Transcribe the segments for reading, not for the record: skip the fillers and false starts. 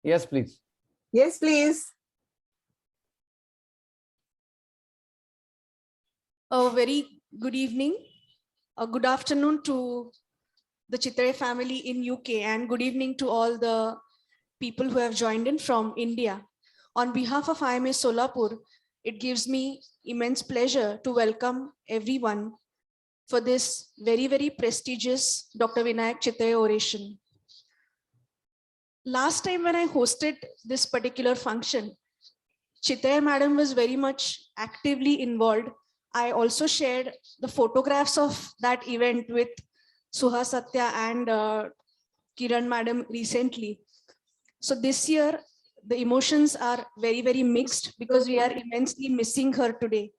Yes, please. Yes, please. A very good evening, a good afternoon to the Chitale family in UK, and good evening to all the people who have joined in from India. On behalf of IMA Solapur, it gives me immense pleasure to welcome everyone for this very, very prestigious Dr. Vinayak Chitale Oration. Last time when I hosted this particular function, Chitale madam was very much actively involved. I also shared the photographs of that event with Suha Satya and Kiran madam recently. So this year, the emotions are very, very mixed because we are immensely missing her today.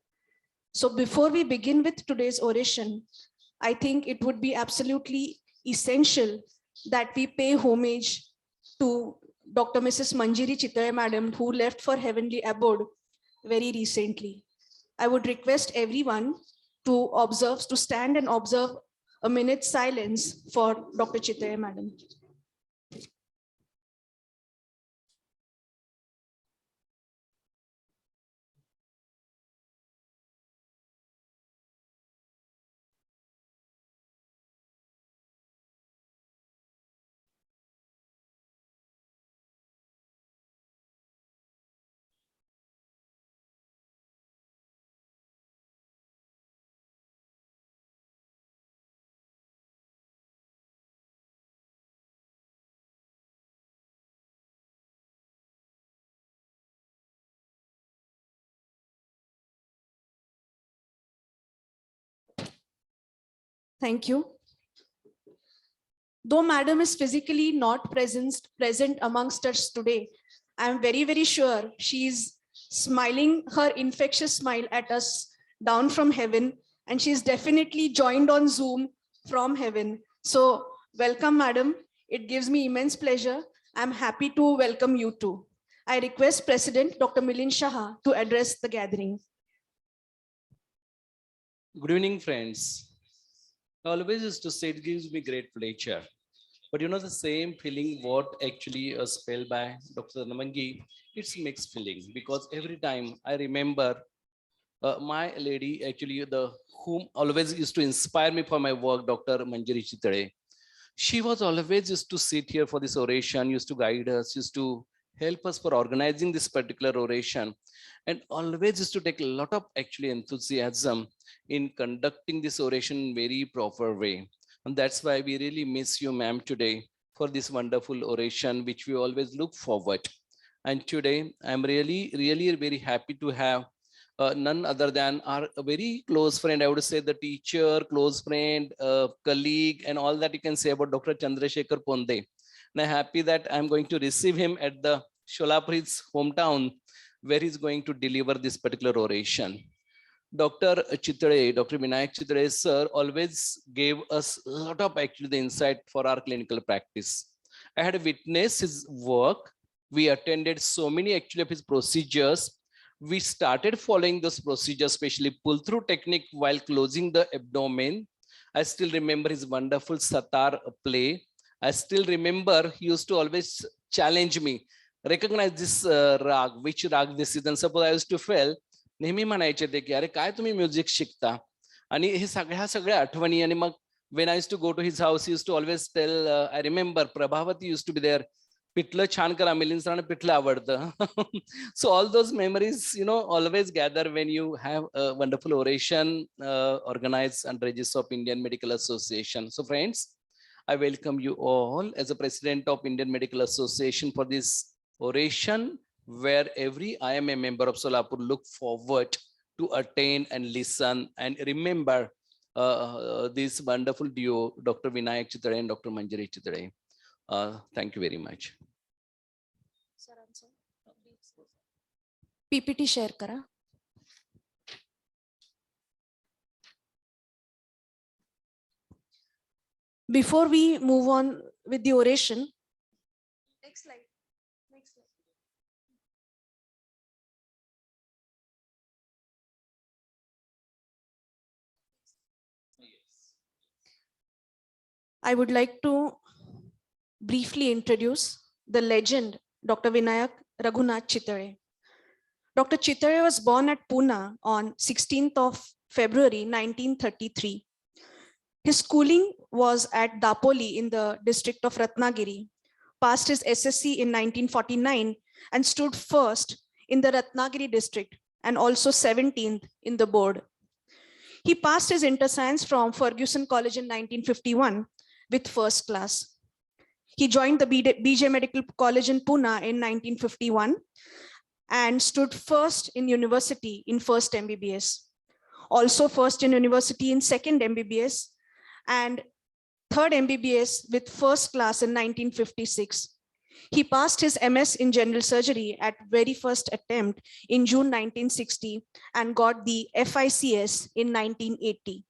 So before we begin with today's oration, I think it would be absolutely essential that we pay homage to Dr. Mrs. Manjiri Chitale madam, who left for heavenly abode very recently. I would request everyone to stand and observe a minute's silence for Dr. Chitale madam. Thank you. Though madam is physically not present amongst us today, I am very, very sure she is smiling her infectious smile at us down from heaven, and she is definitely joined on Zoom from heaven. So welcome, madam. It gives me immense pleasure. I'm happy to welcome you too. I request President Dr. Milind Shah to address the gathering. Good evening, friends. I always used to say it gives me great pleasure. But you know, the same feeling what actually a spell by Dr. Namangi, it's mixed feeling because every time I remember my lady, actually the whom always used to inspire me for my work, Dr. Manjari Chitale. She was always used to sit here for this oration, used to guide us, used to help us for organizing this particular oration, and always used to take a lot of actually enthusiasm in conducting this oration in very proper way. And that's why we really miss you, ma'am, today for this wonderful oration, which we always look forward. And today, I'm really very happy to have none other than our very close friend, I would say the teacher, close friend, colleague, and all that you can say about Dr. Chandrasekhar Ponde. And I'm happy that I'm going to receive him at the Sholapur's hometown, where he's going to deliver this particular oration. Dr. Chitale, Dr. Vinayak Chitale, sir, always gave us a lot of actually the insight for our clinical practice. I had witnessed his work. We attended so many actually of his procedures. We started following those procedures, especially pull through technique while closing the abdomen. I still remember his wonderful Satar play. I still remember he used to always challenge me, recognize this rag, which rag this is. And suppose I used to fail, नेहमी म्हणायचे ते की अरे काय तुम्ही music शिकता आणि हे सगळ्या आठवणी आणि मग when I used to go to his house, he used to always tell, I remember Prabhavati used to be there, pithla छान करा मिलिंद सरांना पिठलं आवडतं. So all those memories, you know, always gather when you have a wonderful oration organized under Regis of Indian Medical Association. So friends, I welcome you all as a president of Indian Medical Association for this oration, where every IMA member of Solapur look forward to attend and listen and remember this wonderful duo, Dr. Vinayak Chitale and Dr. Manjari Chitale. Thank you very much. PPT share kara. Before we move on with the oration, next slide. Next slide. I would like to briefly introduce the legend Dr. Vinayak Raghunath Chitale. Dr. Chitale was born at Pune on 16th of February 1933. His schooling was at Dapoli in the district of Ratnagiri, passed his SSC in 1949 and stood first in the Ratnagiri district and also 17th in the board. He passed his inter science from Ferguson College in 1951 with first class. He joined the BJ Medical College in Pune in 1951 and stood first in university in first MBBS, also first in university in second MBBS and third MBBS with first class in 1956. He passed his MS in general surgery at very first attempt in June 1960 and got the FICS in 1980.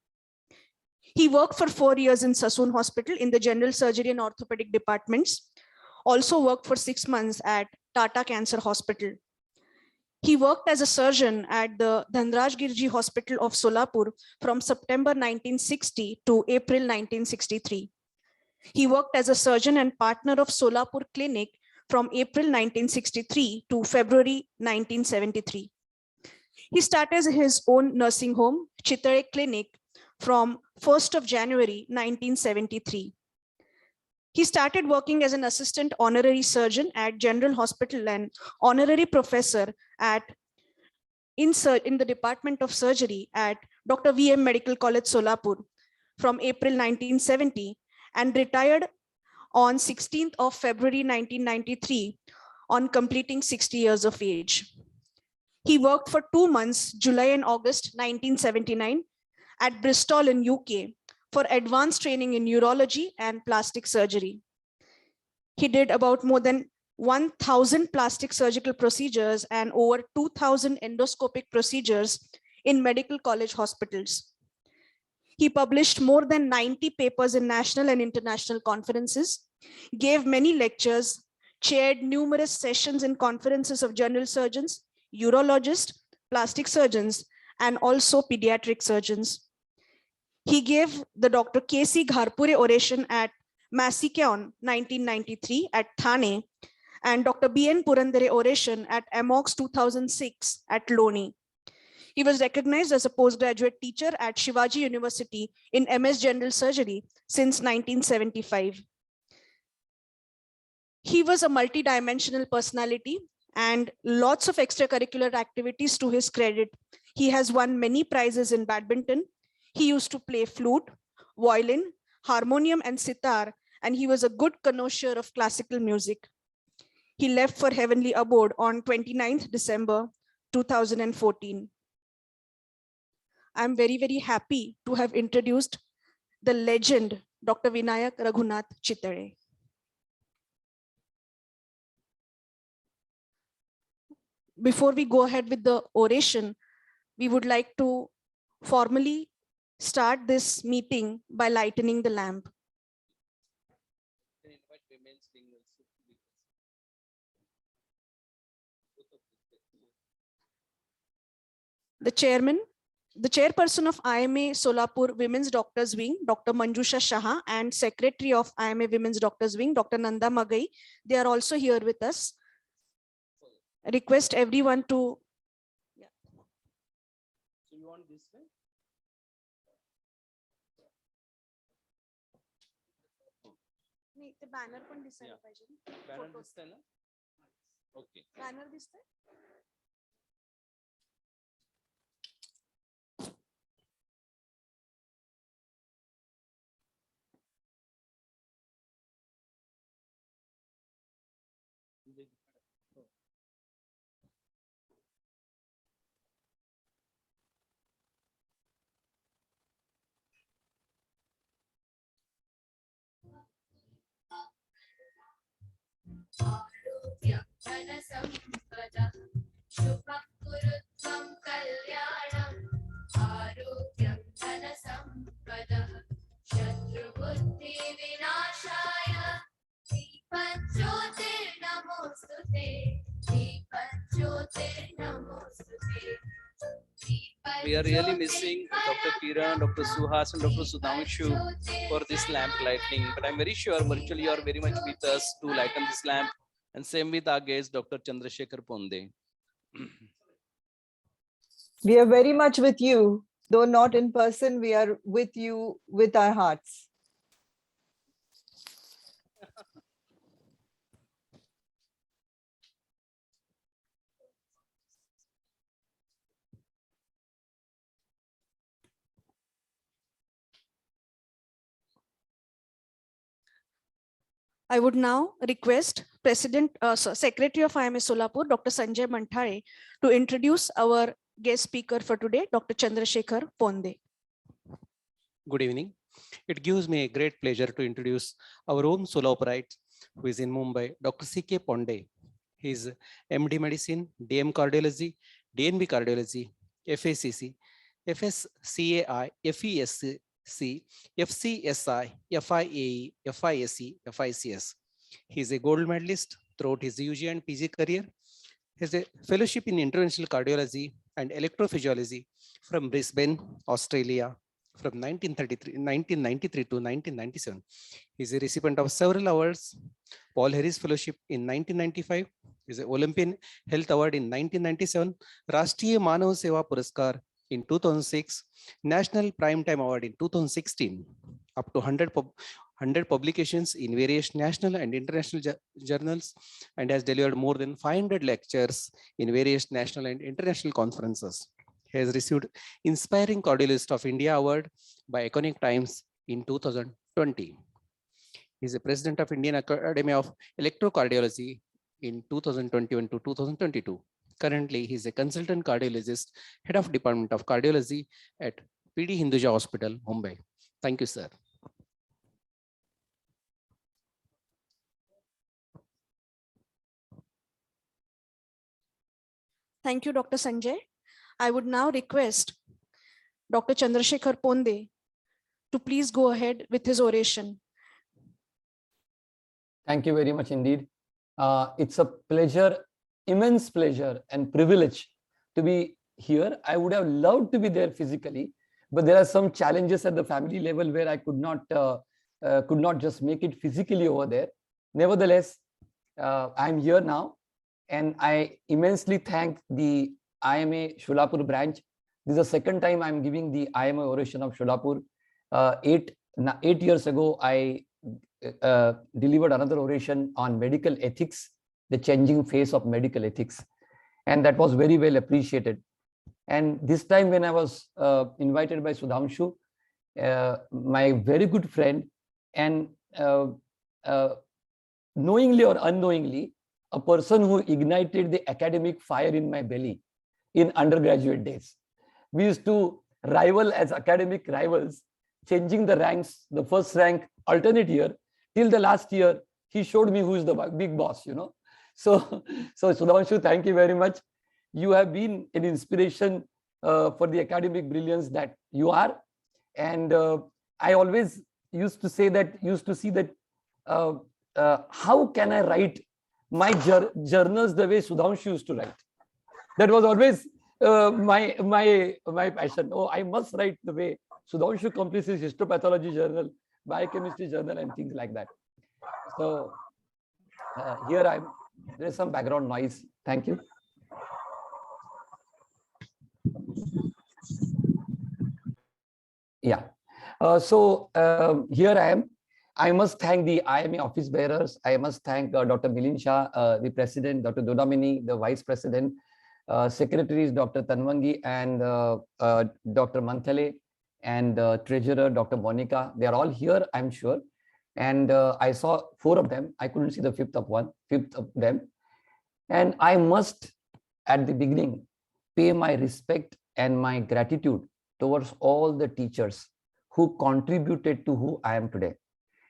He worked for 4 years in Sassoon Hospital in the general surgery and orthopedic departments. Also worked for 6 months at Tata Cancer Hospital. He worked as a surgeon at the Dhanraj Girji Hospital of Solapur from September 1960 to April 1963. He worked as a surgeon and partner of Solapur Clinic from April 1963 to February 1973. He started his own nursing home, Chitale Clinic, from 1st of January 1973. He started working as an assistant honorary surgeon at General Hospital and honorary professor in the Department of Surgery at Dr. VM Medical College, Solapur from April 1970 and retired on 16th of February 1993 on completing 60 years of age. He worked for 2 months, July and August 1979 at Bristol in UK for advanced training in neurology and plastic surgery. He did about more than 1,000 plastic surgical procedures and over 2,000 endoscopic procedures in medical college hospitals. He published more than 90 papers in national and international conferences, gave many lectures, chaired numerous sessions in conferences of general surgeons, urologists, plastic surgeons, and also pediatric surgeons. He gave the Dr. K.C. Gharpure Oration at Massicon 1993 at Thane and Dr. B.N. Purandare Oration at Amox 2006 at Loni. He was recognized as a postgraduate teacher at Shivaji University in MS General Surgery since 1975. He was a multidimensional personality and lots of extracurricular activities to his credit. He has won many prizes in badminton. He used to play flute, violin, harmonium, and sitar, and he was a good connoisseur of classical music. He left for heavenly abode on 29th December 2014. I'm very, very happy to have introduced the legend, Dr. Vinayak Raghunath Chitale. Before we go ahead with the oration, we would like to formally start this meeting by lightening the lamp. The chairperson of IMA Solapur Women's Doctors Wing, Dr. Manjusha Shah, and secretary of IMA Women's Doctors Wing, Dr. Nanda Magai, they are also here with us. I request everyone to. Yeah. So you want this way? The banner पण दिसायला पाहिजे. Banner दिसतंय ना? Okay. Banner दिसतंय? शुभं कुरुत्वं कल्याणम् आरोग्यं धनसम्पदः शत्रुबुद्धिविनाशाय दीपज्योतिर्नमोऽस्तुते दीपज्योतिर्नमोऽस्तुते. We are really missing Dr. Kiran, Dr. Suhas, and Dr. Sudhanshu for this lamp lighting. But I'm very sure virtually you are very much with us to lighten this lamp. And same with our guest, Dr. Chandrasekhar Ponde. We are very much with you, though not in person, we are with you with our hearts. I would now request Secretary of IMA Solapur, Dr. Sanjay Manthare, to introduce our guest speaker for today, Dr. Chandrasekhar Ponde. Good evening. It gives me a great pleasure to introduce our own solo operite who is in Mumbai, Dr. C.K. Ponde. He is MD Medicine, DM Cardiology, DNB Cardiology, FACC, FSCAI, FESC, FCSI, FIAE, FISC, FICS. He is a gold medalist throughout his UG and PG career. He has a fellowship in interventional cardiology and electrophysiology from Brisbane, Australia, from 1993 to 1997. He is a recipient of several awards. Paul Harris Fellowship in 1995. He is an Olympian Health Award in 1997. Rashtriya Manav Seva Puraskar in 2006. National Primetime Award in 2016. Up to 100 publications in various national and international journals, and has delivered more than 500 lectures in various national and international conferences. He has received Inspiring Cardiologist of India Award by Iconic Times in 2020. He is the President of Indian Academy of Electrocardiology in 2021 to 2022. Currently, he is a consultant cardiologist, head of Department of Cardiology at PD Hinduja Hospital, Mumbai. Thank you, sir. Thank you, Dr. Sanjay. I would now request Dr. Chandrasekhar Ponde to please go ahead with his oration. Thank you very much indeed. It's a pleasure, immense pleasure and privilege to be here. I would have loved to be there physically, but there are some challenges at the family level where I could not just make it physically over there. Nevertheless, I'm here now, and I immensely thank the IMA Sholapur branch. This is the second time I'm giving the IMA Oration of Sholapur. 8 years ago, I delivered another oration on medical ethics, the changing face of medical ethics. And that was very well appreciated. And this time when I was invited by Sudhanshu, my very good friend, and knowingly or unknowingly, a person who ignited the academic fire in my belly in undergraduate days. We used to rival as academic rivals, changing the ranks, the first rank alternate year, till the last year, he showed me who is the big boss, you know. So Sudhanshu, thank you very much. You have been an inspiration for the academic brilliance that you are. And I always used to see that how can I write my journals the way Sudhanshu used to write? That was always my passion. Oh, I must write the way Sudhanshu completes his histopathology journal, biochemistry journal, and things like that. So here there is some background noise. Thank you. Yeah. Here I am. I must thank the IMA office bearers. I must thank Dr. Milin Shah, the president, Dr. Dodamini, the vice president, secretaries, Dr. Tanvangi and Dr. Manthale, and treasurer, Dr. Monica. They are all here, I'm sure. And I saw 4 of them. I couldn't see the fifth of them. And I must, at the beginning, pay my respect and my gratitude towards all the teachers who contributed to who I am today.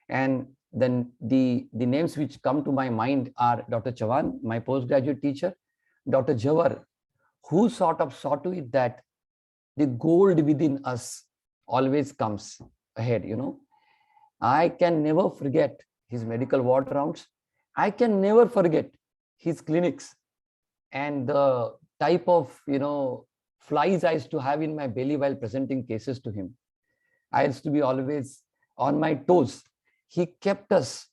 And then the names which come to my mind are Dr. Chavan, my postgraduate teacher, Dr. Jawar, who sort of saw to it that the gold within us always comes ahead, you know. I can never forget his medical ward rounds. I can never forget his clinics and the type of, you know, flies I used to have in my belly while presenting cases to him. I used to be always on my toes. He kept us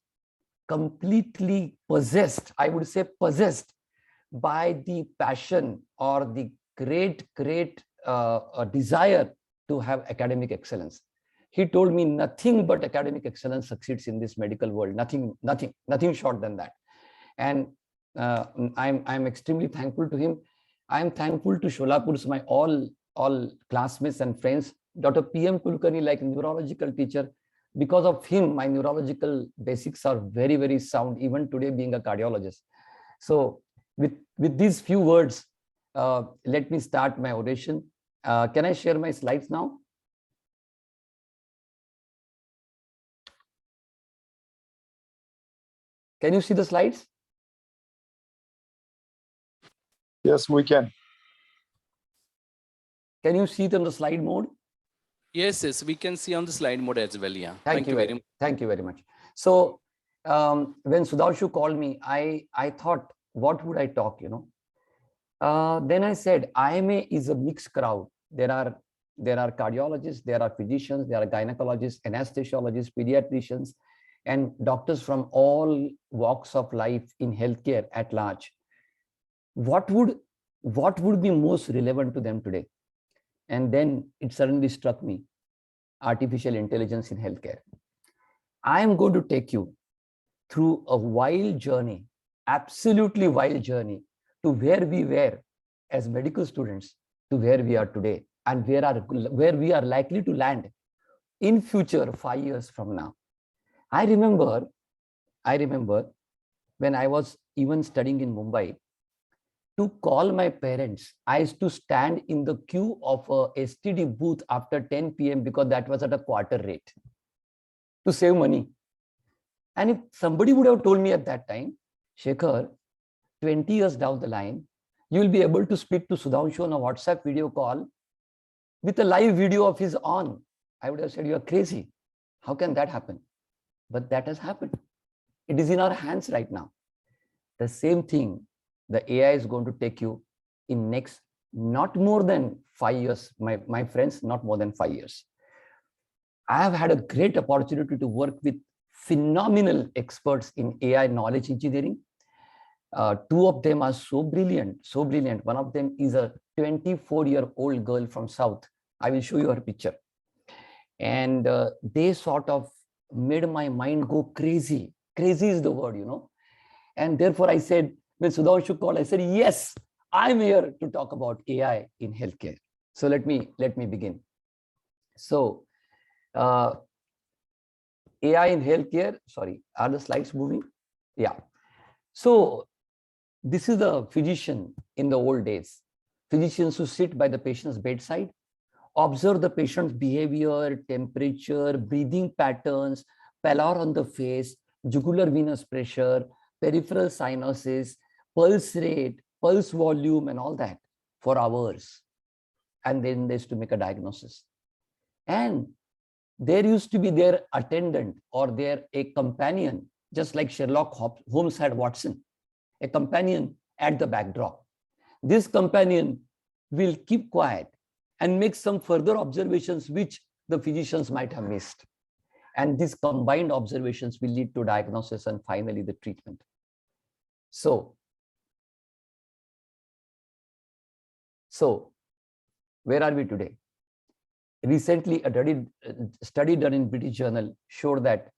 completely possessed, I would say possessed by the passion or the great desire to have academic excellence. He told me nothing but academic excellence succeeds in this medical world, nothing short than that. And I'm extremely thankful to him. I'm thankful to Sholapur's my all classmates and friends. Dr. PM Kulkarni, like neurological teacher, because of him, my neurological basics are very, very sound, even today being a cardiologist. So with these few words, let me start my oration. Can I share my slides now? Can you see the slides? Yes, we can. Can you see it on the slide mode? Yes, yes, we can see on the slide mode as well. Yeah. Thank you very much. Thank you very much. So when Sudhanshu called me, I thought, what would I talk, you know? Then I said, IMA is a mixed crowd. There are cardiologists, there are physicians, there are gynecologists, anesthesiologists, pediatricians, and doctors from all walks of life in healthcare at large. What would be most relevant to them today? And then it suddenly struck me, artificial intelligence in healthcare. I am going to take you through a wild journey, absolutely wild journey, to where we were as medical students to where we are today, and where we are likely to land in future 5 years from now. I remember when I was even studying in Mumbai, to call my parents, I used to stand in the queue of a STD booth after 10 p.m. because that was at a quarter rate to save money. And if somebody would have told me at that time, Shekhar, 20 years down the line, you will be able to speak to Sudhanshu on a WhatsApp video call with a live video of his on, I would have said, you are crazy. How can that happen? But that has happened. It is in our hands right now. The same thing, the AI is going to take you in next, not more than 5 years, my friends, not more than 5 years. I have had a great opportunity to work with phenomenal experts in AI knowledge engineering. Two of them are so brilliant. One of them is a 24-year-old girl from South. I will show you her picture. And they sort of made my mind go crazy. Crazy is the word, you know. And therefore I said, when Sudhanshu called, I said, yes, I'm here to talk about AI in healthcare. So let me begin. So AI in healthcare, sorry, are the slides moving? Yeah. So this is the physician in the old days. Physicians who sit by the patient's bedside, observe the patient's behavior, temperature, breathing patterns, pallor on the face, jugular venous pressure, peripheral cyanosis, pulse rate, pulse volume, and all that for hours. And then they used to make a diagnosis. And there used to be their attendant or a companion, just like Sherlock Holmes had Watson, a companion at the backdrop. This companion will keep quiet and make some further observations which the physicians might have missed. And these combined observations will lead to diagnosis and finally the treatment. So where are we today? Recently, a study done in British Journal showed that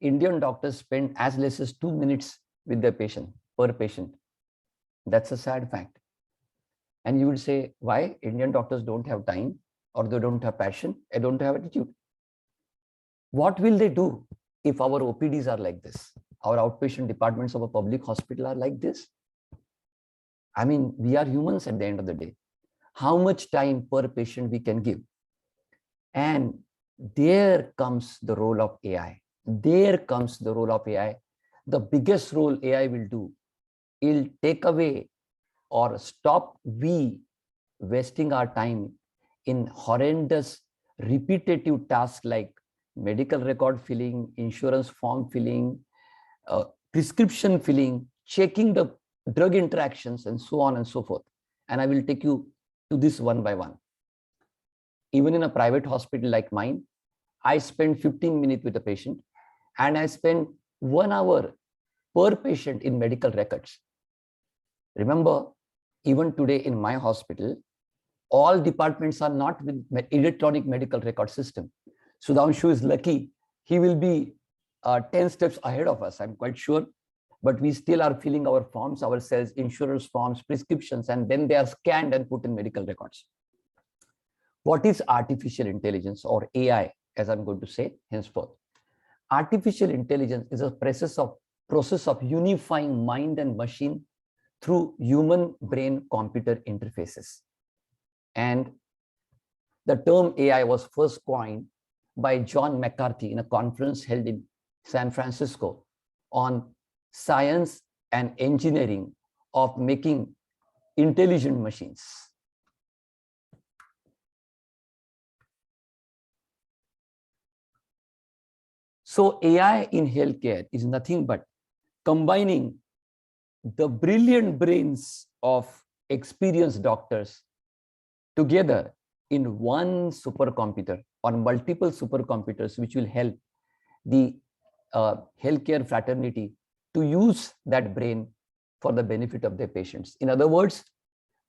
Indian doctors spend as less as 2 minutes with their patient, per patient. That's a sad fact. And you would say, why? Indian doctors don't have time, or they don't have passion, they don't have attitude. What will they do if our OPDs are like this? Our outpatient departments of a public hospital are like this? I mean, we are humans at the end of the day. How much time per patient we can give? And there comes the role of AI. There comes the role of AI. The biggest role AI will do, it'll take away or stop we wasting our time in horrendous repetitive tasks like medical record filling, insurance form filling, prescription filling, checking the drug interactions, and so on and so forth. And I will take you to this one by one. Even in a private hospital like mine, I spend 15 minutes with a patient and I spend 1 hour per patient in medical records. Remember, even today in my hospital, all departments are not with electronic medical record system. Sudhanshu is lucky. He will be 10 steps ahead of us, I'm quite sure. But we still are filling our forms ourselves, insurance forms, prescriptions, and then they are scanned and put in medical records. What is artificial intelligence, or AI, as I'm going to say henceforth? Artificial intelligence is a process of unifying mind and machine through human brain computer interfaces. And the term AI was first coined by John McCarthy in a conference held in San Francisco on science and engineering of making intelligent machines. So AI in healthcare is nothing but combining the brilliant brains of experienced doctors together in one supercomputer or multiple supercomputers, which will help the healthcare fraternity to use that brain for the benefit of their patients. In other words,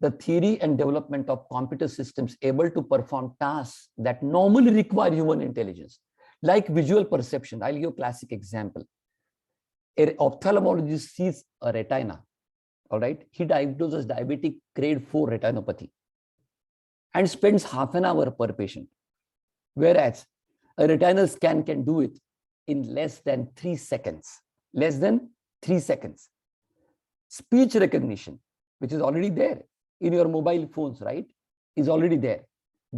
the theory and development of computer systems able to perform tasks that normally require human intelligence, like visual perception. I'll give you a classic example. An ophthalmologist sees a retina, all right? He diagnoses diabetic grade 4 retinopathy and spends half an hour per patient. Whereas a retinal scan can do it in less than 3 seconds. Less than 3 seconds. Speech recognition, which is already there in your mobile phones, right, is already there.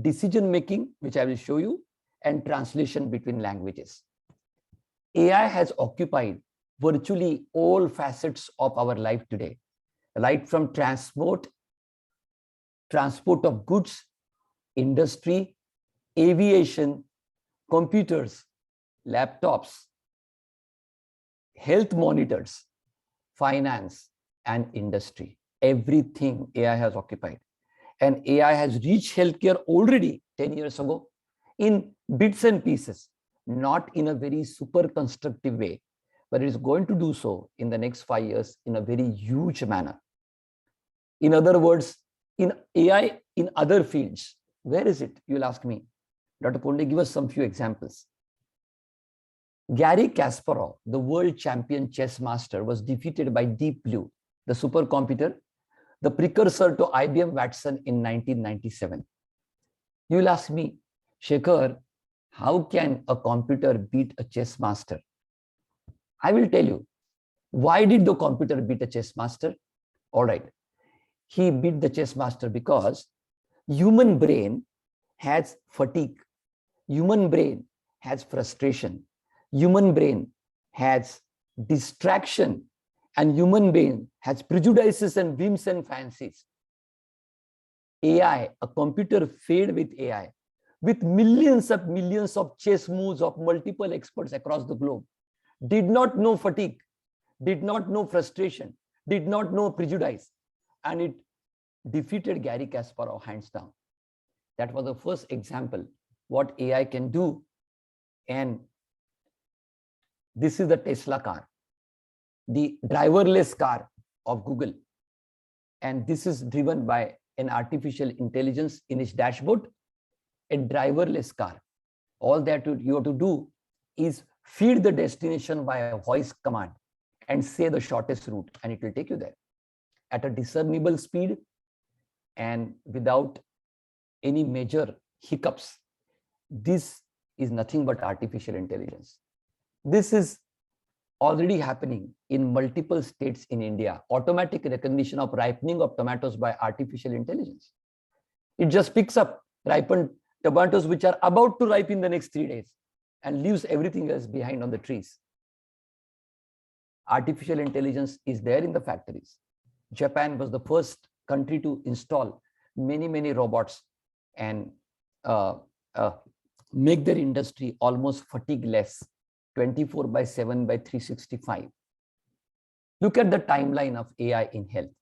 Decision making, which I will show you, and translation between languages. AI has occupied virtually all facets of our life today, right from transport of goods, industry, aviation, computers, laptops, health monitors, finance, and industry. Everything AI has occupied. And AI has reached healthcare already 10 years ago in bits and pieces, not in a very super constructive way, but it is going to do so in the next 5 years in a very huge manner. In other words, in AI in other fields, where is it? You'll ask me. Dr. Ponde, give us some few examples. Garry Kasparov, the world champion chess master, was defeated by Deep Blue, the supercomputer, the precursor to IBM Watson in 1997. You'll ask me, Shekhar, how can a computer beat a chess master? I will tell you. Why did the computer beat a chess master? All right. He beat the chess master because human brain has fatigue. Human brain has frustration. Human brain has distraction, and human brain has prejudices and whims and fancies. AI, a computer fed with AI, with millions of chess moves of multiple experts across the globe, did not know fatigue, did not know frustration, did not know prejudice, and it defeated Garry Kasparov hands down. That was the first example what AI can do. And this is the Tesla car, the driverless car of Google. And this is driven by an artificial intelligence in its dashboard, a driverless car. All that you have to do is feed the destination by a voice command and say the shortest route, and it will take you there at a discernible speed and without any major hiccups. This is nothing but artificial intelligence. This is already happening in multiple states in India. Automatic recognition of ripening of tomatoes by artificial intelligence. It just picks up ripened tomatoes which are about to ripen in the next 3 days and leaves everything else behind on the trees. Artificial intelligence is there in the factories. Japan was the first country to install many robots and make their industry almost fatigue-less, 24/7 by 365. Look at the timeline of AI in health.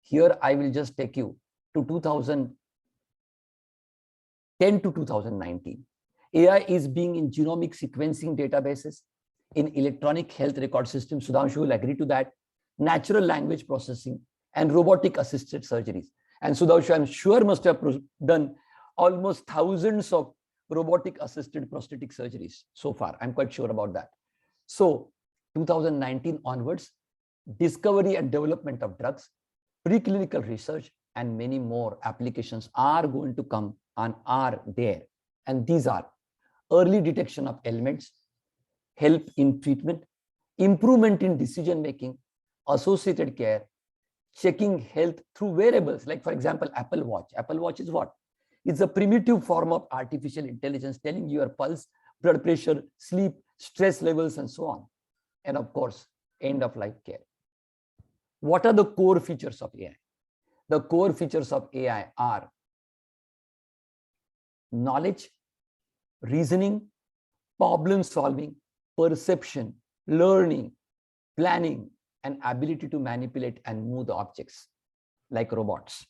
Here, I will just take you to 2010 to 2019. AI is being in genomic sequencing databases, in electronic health record system. Sudhanshu will agree to that. Natural language processing and robotic assisted surgeries. And Sudhanshu, I'm sure, must have done almost thousands of robotic assisted prosthetic surgeries so far. I'm quite sure about that. So 2019 onwards, discovery and development of drugs, preclinical research, and many more applications are going to come and are there. And these are early detection of ailments, help in treatment, improvement in decision making, associated care, checking health through wearables, like for example, Apple Watch. Apple Watch is what? It's a primitive form of artificial intelligence telling your pulse, blood pressure, sleep, stress levels, and so on. And of course, end of life care. What are the core features of AI? The core features of AI are knowledge, reasoning, problem solving, perception, learning, planning, and ability to manipulate and move the objects like robots.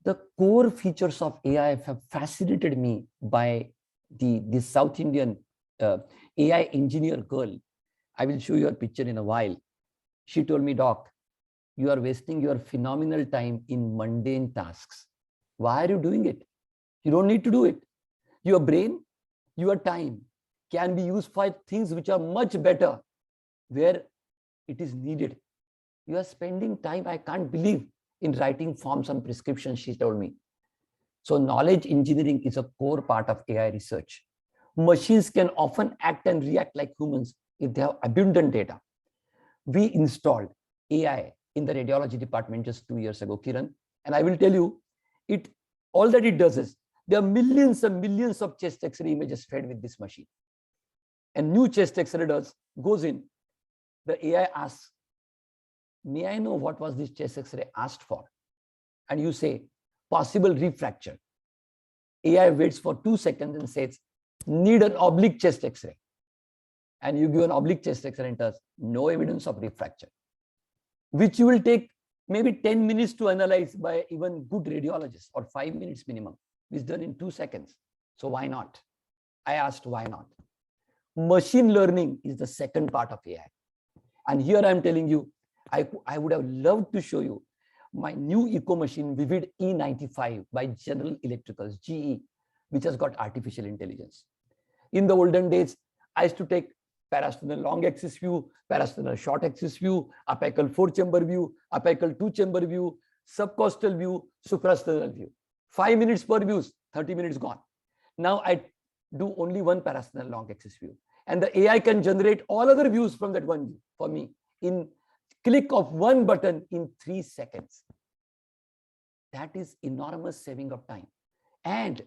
The core features of AI have fascinated me by the South Indian AI engineer girl. I will show you a picture in a while. She told me, Doc, you are wasting your phenomenal time in mundane tasks. Why are you doing it? You don't need to do it. Your brain, your time can be used for things which are much better where it is needed. You are spending time, I can't believe, in writing forms and prescriptions, she told me. So knowledge engineering is a core part of AI research. Machines can often act and react like humans if they have abundant data. We installed AI in the radiology department just 2 years ago, Kiran, and I will tell you, all that it does is there are millions and millions of chest X-ray images fed with this machine. And new chest X-ray goes in. The AI asks, may I know what was this chest X-ray asked for? And you say, possible refracture. AI waits for 2 seconds and says, need an oblique chest X-ray. And you give an oblique chest X-ray and does no evidence of refracture, which you will take maybe 10 minutes to analyze by even good radiologists, or 5 minutes minimum, which is done in 2 seconds. So why not? I asked, why not? Machine learning is the second part of AI. And here I'm telling you, I would have loved to show you my new eco machine, Vivid E95 by General Electricals, GE, which has got artificial intelligence. In the olden days, I used to take parasternal long axis view, parasternal short axis view, apical 4-chamber view, apical 2-chamber view, subcostal view, suprasternal view. 5 minutes per view, 30 minutes gone. Now I do only one parasternal long axis view. And the AI can generate all other views from that one view for me in click of one button in 3 seconds. That is enormous saving of time. And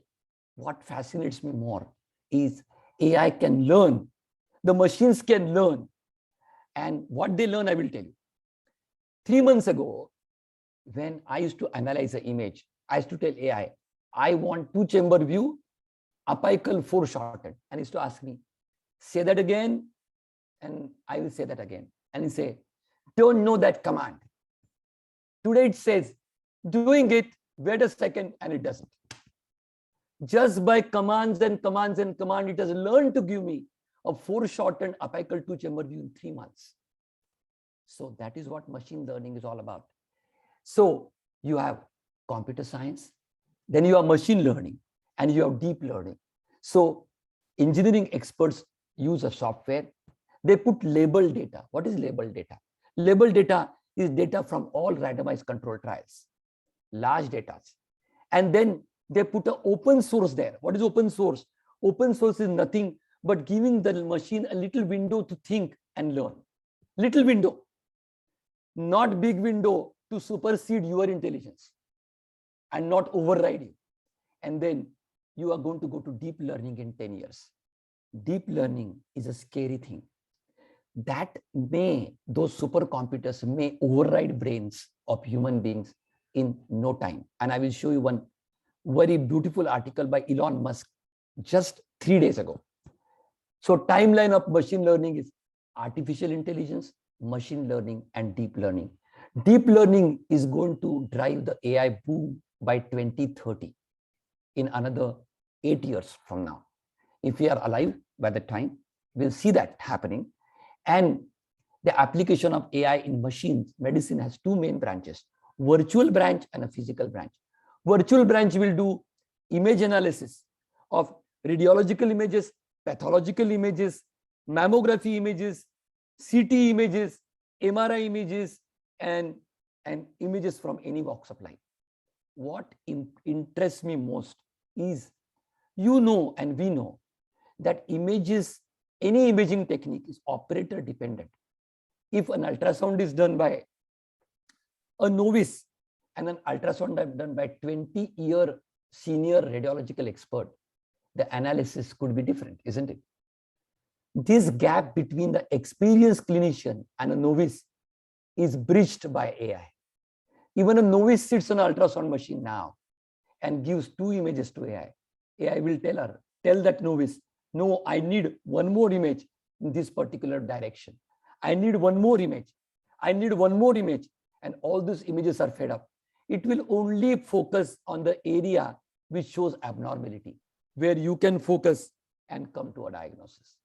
what fascinates me more is AI can learn. The machines can learn. And what they learn, I will tell you. 3 months ago, when I used to analyze the image, I used to tell AI, I want 2-chamber view, apical 4 shortened. And he used to ask me, say that again. And I will say that again. And he say, don't know that command. Today it says, doing it, wait a second, and it doesn't. Just by commands and commands and command, it has learned to give me a 4 shortened apical 2-chamber view in 3 months. So that is what machine learning is all about. So you have computer science, then you have machine learning, and you have deep learning. So engineering experts use a software. They put labeled data. What is labeled data? Labeled data is data from all randomized control trials, large data. And then they put an open source there. What is open source? Open source is nothing but giving the machine a little window to think and learn. Little window, not big window to supersede your intelligence and not override you. And then you are going to go to deep learning in 10 years. Deep learning is a scary thing. Those supercomputers may override brains of human beings in no time. And I will show you one very beautiful article by Elon Musk just 3 days ago. So timeline of machine learning is artificial intelligence, machine learning, and deep learning. Deep learning is going to drive the AI boom by 2030 in another 8 years from now. If we are alive by the time, We'll see that happening. And the application of AI in machines, medicine has two main branches, virtual branch and a physical branch. Virtual branch will do image analysis of radiological images, pathological images, mammography images, CT images, MRI images, and images from any walks of life. What interests me most is, you know, and we know that images, any imaging technique is operator dependent. If an ultrasound is done by a novice and an ultrasound done by 20-year senior radiological expert, the analysis could be different, isn't it? This gap between the experienced clinician and a novice is bridged by AI. Even a novice sits on an ultrasound machine now and gives 2 images to AI. AI will tell that novice, no, I need one more image in this particular direction. I need one more image. I need one more image. And all these images are fed up. It will only focus on the area which shows abnormality, where you can focus and come to a diagnosis.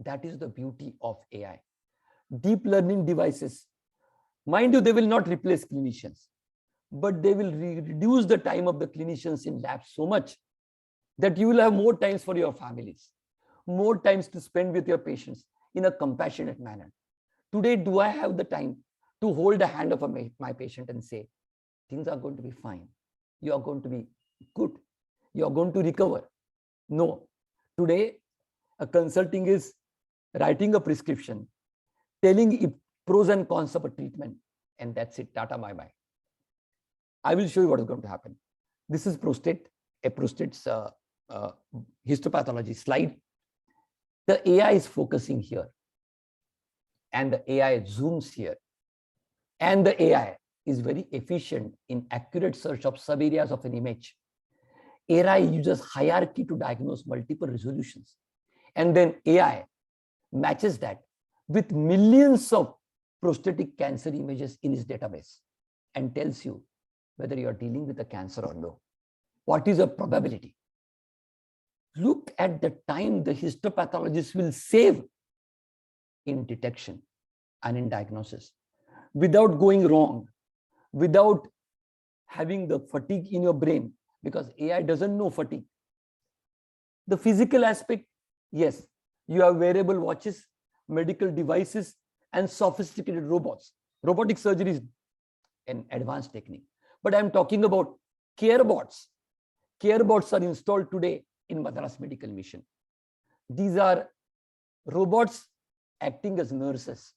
That is the beauty of AI. Deep learning devices, mind you, they will not replace clinicians, but they will reduce the time of the clinicians in labs so much that you will have more times for your families, more times to spend with your patients in a compassionate manner. Today, do I have the time to hold the hand of my patient and say, things are going to be fine. You are going to be good. You are going to recover. No. Today, a consulting is writing a prescription, telling pros and cons of a treatment, and that's it. Tata, bye-bye. I will show you what is going to happen. This is prostate, a prostate's histopathology slide. The AI is focusing here, and the AI zooms here. And the AI is very efficient in accurate search of sub-areas of an image. AI uses hierarchy to diagnose multiple resolutions. And then AI matches that with millions of prostatic cancer images in its database and tells you whether you are dealing with a cancer or no. What is the probability? Look at the time the histopathologist will save in detection and in diagnosis without going wrong, without having the fatigue in your brain, because AI doesn't know fatigue. The physical aspect, yes, you have wearable watches, medical devices, and sophisticated robots. Robotic surgery is an advanced technique. But I'm talking about care bots. Care bots are installed today in Madras Medical Mission. These are robots acting as nurses.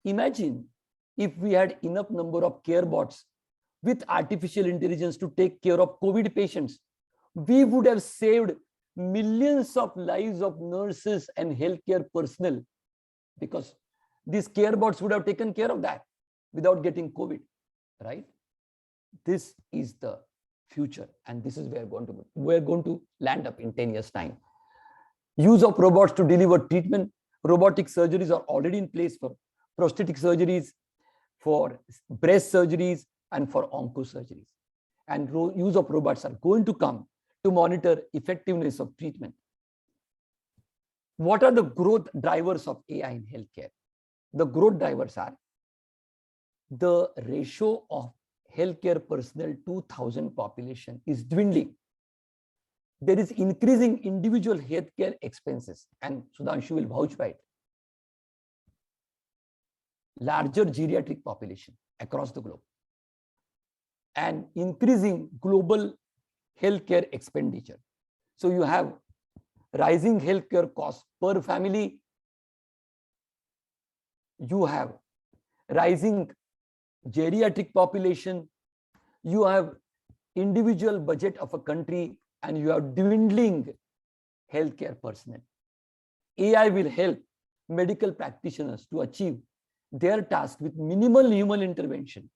Imagine if we had enough number of care bots with artificial intelligence to take care of COVID patients, we would have saved millions of lives of nurses and healthcare personnel, because these care bots would have taken care of that without getting COVID, right? This is the future, and this is where we're going to land up in 10 years' time. Use of robots to deliver treatment. Robotic surgeries are already in place for prostatic surgeries, for breast surgeries, and for onco surgeries. And use of robots are going to come to monitor effectiveness of treatment. What are the growth drivers of AI in healthcare? The growth drivers are the ratio of healthcare personnel to 1,000 population is dwindling. There is increasing individual healthcare expenses, and Sudhanshu will vouch by it. Larger geriatric population across the globe, and increasing global healthcare expenditure. So you have rising healthcare costs per family. You have rising geriatric population. You have individual budget of a country, and you have dwindling healthcare personnel. AI will help medical practitioners to achieve their task with minimal human intervention,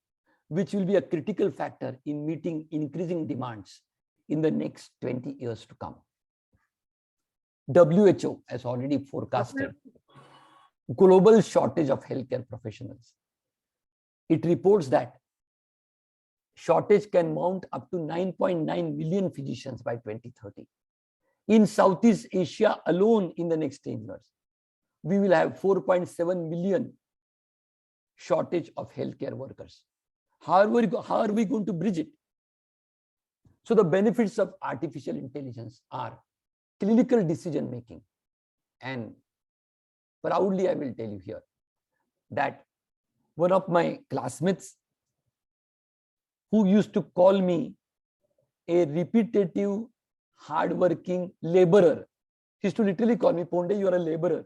which will be a critical factor in meeting increasing demands in the next 20 years to come. WHO has already forecasted global shortage of healthcare professionals. It reports that shortage can mount up to 9.9 million physicians by 2030. In Southeast Asia alone, in the next 10 years, we will have 4.7 million shortage of healthcare workers. How are we going to bridge it? So the benefits of artificial intelligence are clinical decision making. And proudly, I will tell you here that one of my classmates who used to call me a repetitive, hardworking laborer, he used to literally call me, Ponde, you are a laborer.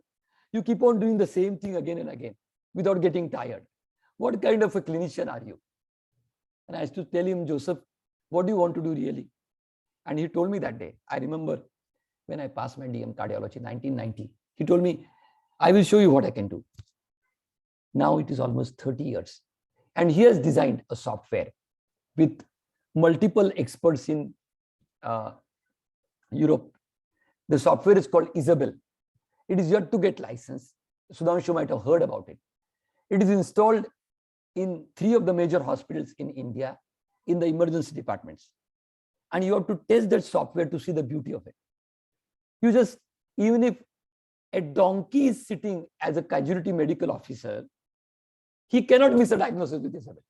You keep on doing the same thing again and again without getting tired. What kind of a clinician are you? And I used to tell him, Joseph, what do you want to do really? And he told me that day, I remember when I passed my DM cardiology, 1990, he told me, I will show you what I can do. Now it is almost 30 years. And he has designed a software with multiple experts in Europe. The software is called Isabel. It is yet to get licensed. Sudhanshu might have heard about it. It is installed in 3 of the major hospitals in India in the emergency departments. And you have to test that software to see the beauty of it. You just, even if a donkey is sitting as a casualty medical officer, he cannot miss a diagnosis with Isabel.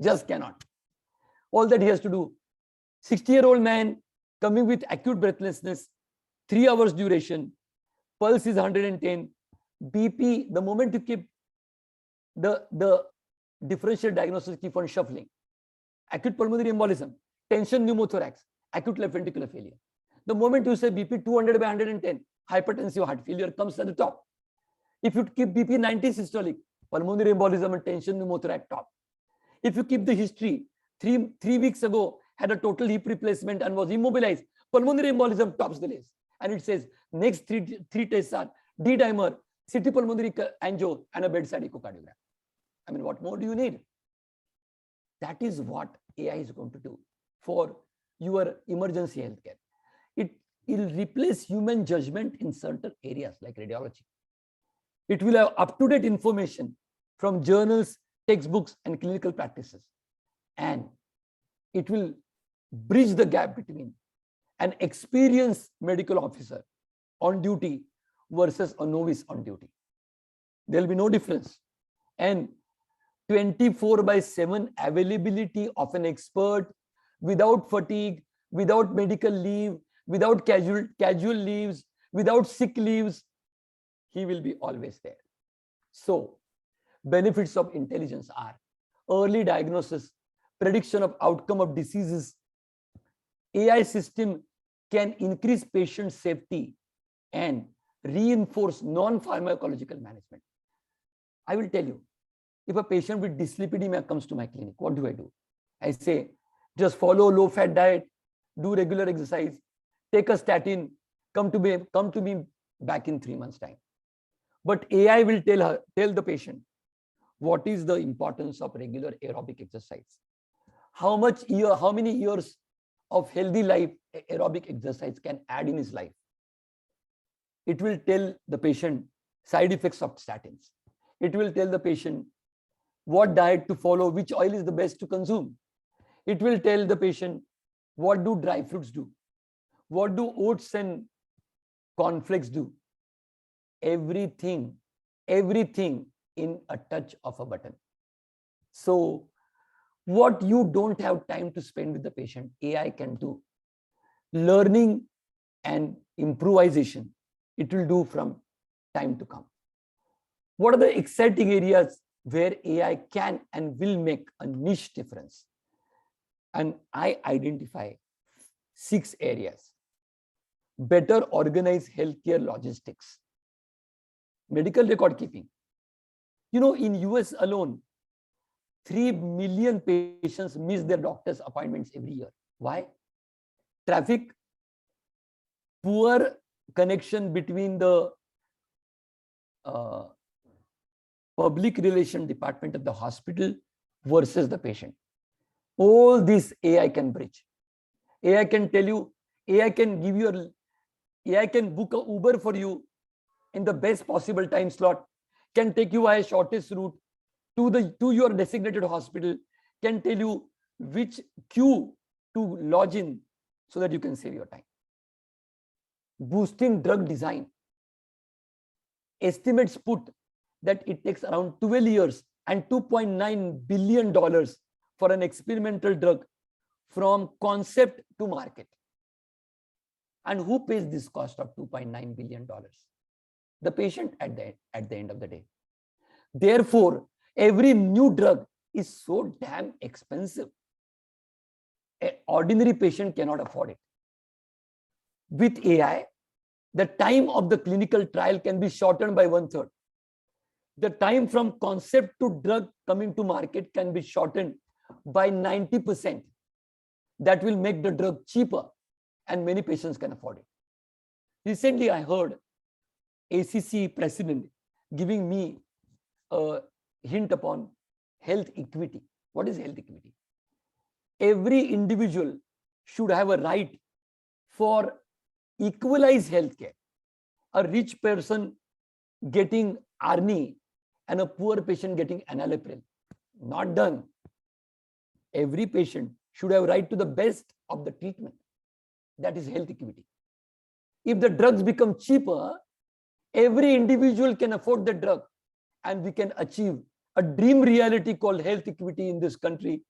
Just cannot. All that he has to do, 60-year-old man coming with acute breathlessness, 3 hours duration, pulse is 110, BP, the moment you keep the differential diagnosis keep on shuffling, acute pulmonary embolism, tension pneumothorax, acute left ventricular failure. The moment you say BP 200 by 110, hypertensive heart failure comes at the top. If you keep BP 90 systolic, pulmonary embolism and tension pneumothorax top. If you keep the history, three weeks ago had a total hip replacement and was immobilized, pulmonary embolism tops the list. And it says next three tests are D-dimer, CT pulmonary angio, and a bedside echocardiogram. I mean, what more do you need? That is what AI is going to do for your emergency healthcare. It will replace human judgment in certain areas like radiology. It will have up-to-date information from journals, textbooks, and clinical practices. And it will bridge the gap between an experienced medical officer on duty versus a novice on duty. There will be no difference. And 24/7 availability of an expert without fatigue, without medical leave, without casual leaves, without sick leaves, he will be always there. So benefits of intelligence are early diagnosis, prediction of outcome of diseases. AI system can increase patient safety and reinforce non-pharmacological management. I will tell you, if a patient with dyslipidemia comes to my clinic, what do? I say, just follow low-fat diet, do regular exercise, take a statin, come to me back in 3 months' time. But AI will tell the patient what is the importance of regular aerobic exercise. How many years of healthy life aerobic exercise can add in his life. It will tell the patient side effects of statins. It will tell the patient what diet to follow, which oil is the best to consume. It will tell the patient what do dry fruits do, what do oats and cornflakes do. Everything in a touch of a button. So what you don't have time to spend with the patient, AI can do. Learning and improvisation, it will do from time to come. What are the exciting areas where AI can and will make a niche difference? And I identify 6 areas. Better organized healthcare logistics, medical record keeping. You know, in US alone, 3 million patients miss their doctor's appointments every year. Why? Traffic, poor connection between the public relation department of the hospital versus the patient. All this AI can bridge. AI can tell you, AI can book a Uber for you in the best possible time slot, can take you via shortest route to your designated hospital, can tell you which queue to lodge in so that you can save your time. boosting drug design. Estimates put that it takes around 12 years and $2.9 billion for an experimental drug from concept to market. And who pays this cost of $2.9 billion? The patient at the end of the day. Therefore, every new drug is so damn expensive. An ordinary patient cannot afford it. With AI, the time of the clinical trial can be shortened by 1/3. The time from concept to drug coming to market can be shortened by 90%. That will make the drug cheaper and many patients can afford it. Recently, I heard ACC president giving me a hint upon health equity. What is health equity? Every individual should have a right for equalized healthcare. A rich person getting Arni and a poor patient getting enalapril. Not done. Every patient should have right to the best of the treatment. That is health equity. If the drugs become cheaper, every individual can afford the drug and we can achieve a dream reality called health equity in this country.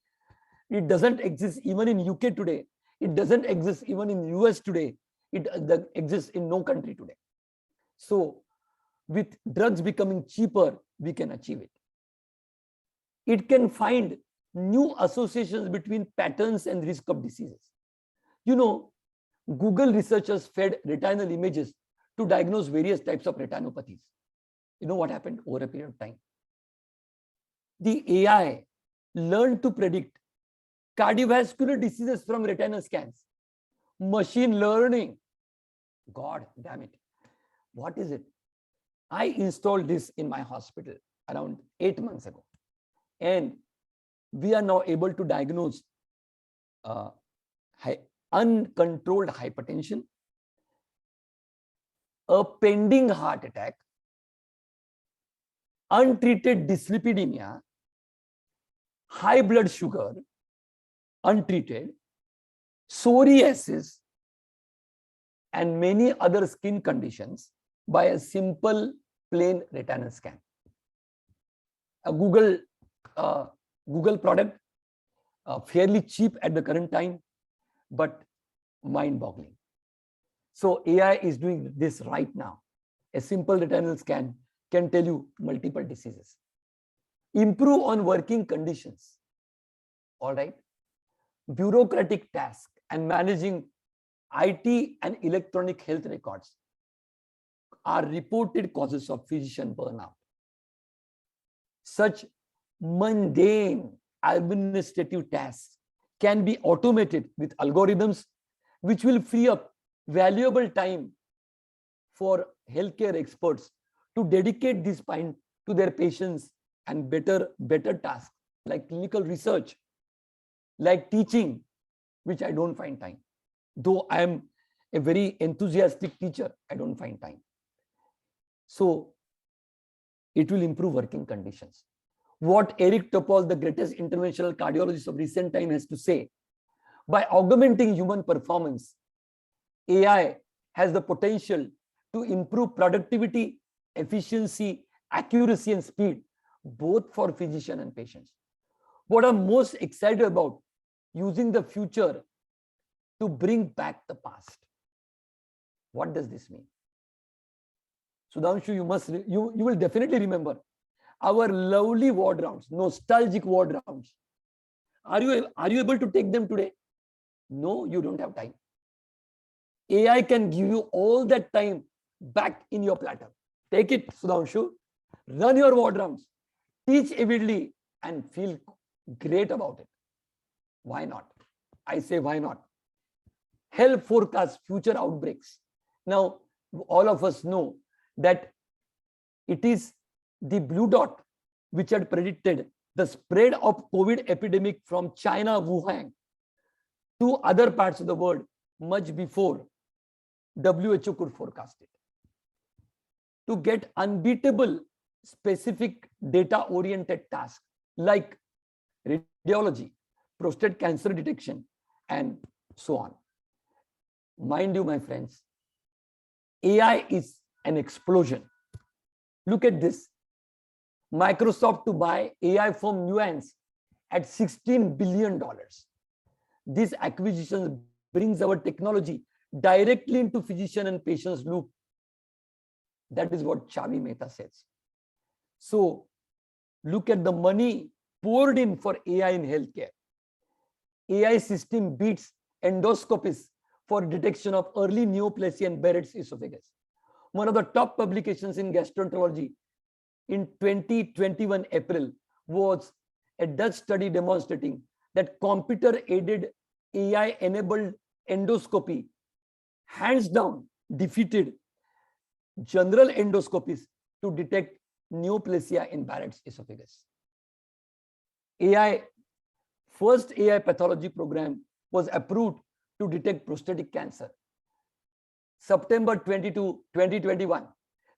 It doesn't exist even in UK today. It doesn't exist even in US today. It exists in no country today. So with drugs becoming cheaper, we can achieve it. It can find new associations between patterns and risk of diseases. You know, Google researchers fed retinal images to diagnose various types of retinopathies. You know what happened over a period of time? The AI learned to predict cardiovascular diseases from retinal scans. Machine learning. God damn it. What is it? I installed this in my hospital around 8 months ago. And we are now able to diagnose uncontrolled hypertension, a pending heart attack, untreated dyslipidemia, high blood sugar, untreated, psoriasis, and many other skin conditions by a simple plain retinal scan. A Google product, fairly cheap at the current time, but mind-boggling. So AI is doing this right now. A simple retinal scan can tell you multiple diseases. Improve on working conditions. All right. Bureaucratic tasks and managing IT and electronic health records are reported causes of physician burnout. Such mundane administrative tasks can be automated with algorithms, which will free up valuable time for healthcare experts to dedicate this time to their patients and better tasks like clinical research, like teaching, which I don't find time. Though I am a very enthusiastic teacher, I don't find time. So it will improve working conditions. What Eric Topol, the greatest interventional cardiologist of recent time, has to say, by augmenting human performance, AI has the potential to improve productivity, efficiency, accuracy, and speed, both for physician and patients. What I'm most excited about, using the future to bring back the past. What does this mean? Sudhanshu, you will definitely remember our lovely ward rounds, nostalgic ward rounds. Are you able to take them today? No, you don't have time. AI can give you all that time back in your platter. Take it, Sudhanshu. Run your ward rounds. Teach avidly and feel great about it. Why not? I say why not? Help forecast future outbreaks. Now, all of us know that it is the blue dot which had predicted the spread of COVID epidemic from China, Wuhan, to other parts of the world much before WHO could forecast it. To get unbeatable specific data-oriented tasks like radiology, prostate cancer detection, and so on. Mind you, my friends, AI is an explosion. Look at this. Microsoft to buy AI firm Nuance at $16 billion. This acquisition brings our technology directly into physician and patient's loop. That is what Chavi Mehta says. So look at the money poured in for AI in healthcare. AI system beats endoscopies for detection of early neoplasia and Barrett's esophagus. One of the top publications in gastroenterology in 2021 April was a Dutch study demonstrating that computer-aided AI-enabled endoscopy hands down defeated general endoscopies to detect neoplasia in Barrett's esophagus. First AI pathology program was approved to detect prostatic cancer. September 22, 2021.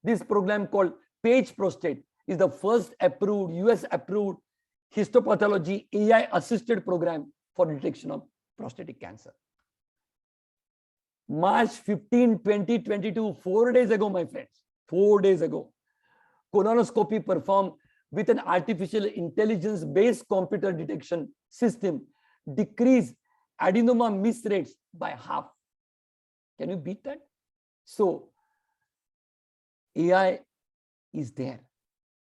This program called Page Prostate is the first approved, US approved histopathology AI assisted program for detection of prostatic cancer. March 15, 2022, 4 days ago, my friends, 4 days ago, colonoscopy performed with an artificial intelligence based computer detection system decreased adenoma miss rates by half. Can you beat that? So AI is there.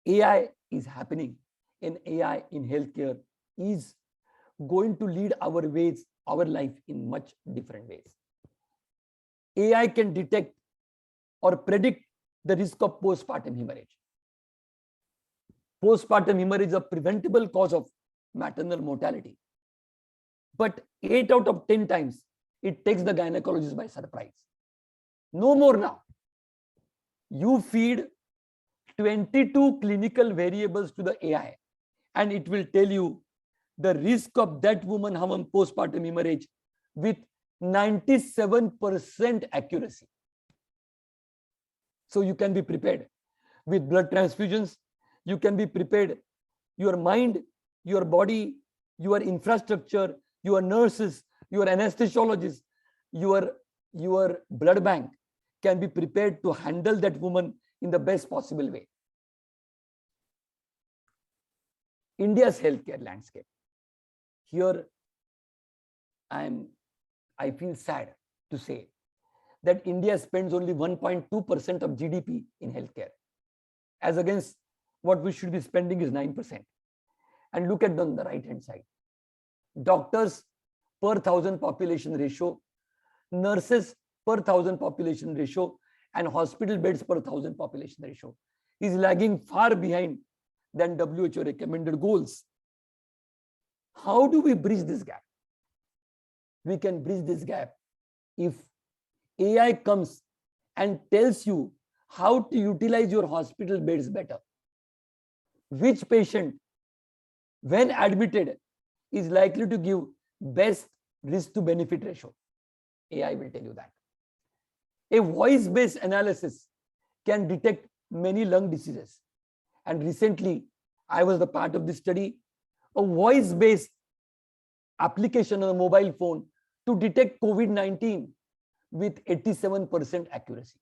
AI is happening, and AI in healthcare is going to lead our life in much different ways. AI can detect or predict the risk of postpartum hemorrhage. Postpartum hemorrhage is a preventable cause of maternal mortality. But 8 out of 10 times, it takes the gynecologist by surprise. No more now. You feed 22 clinical variables to the AI, and it will tell you the risk of that woman having postpartum hemorrhage with 97% accuracy. So you can be prepared with blood transfusions. You can be prepared. Your mind, your body, your infrastructure, your nurses, your anesthesiologists, your blood bank can be prepared to handle that woman in the best possible way. India's healthcare landscape. Here, I feel sad to say that India spends only 1.2% of GDP in healthcare, as against what we should be spending is 9%. And look at on the right-hand side. Doctors per 1,000 population ratio, nurses per 1,000 population ratio, and hospital beds per 1,000 population ratio is lagging far behind than WHO recommended goals. How do we bridge this gap? We can bridge this gap if AI comes and tells you how to utilize your hospital beds better. Which patient, when admitted, is likely to give best risk to benefit ratio. AI will tell you that. A voice-based analysis can detect many lung diseases. And recently, I was the part of this study, a voice-based application on a mobile phone to detect COVID-19 with 87% accuracy.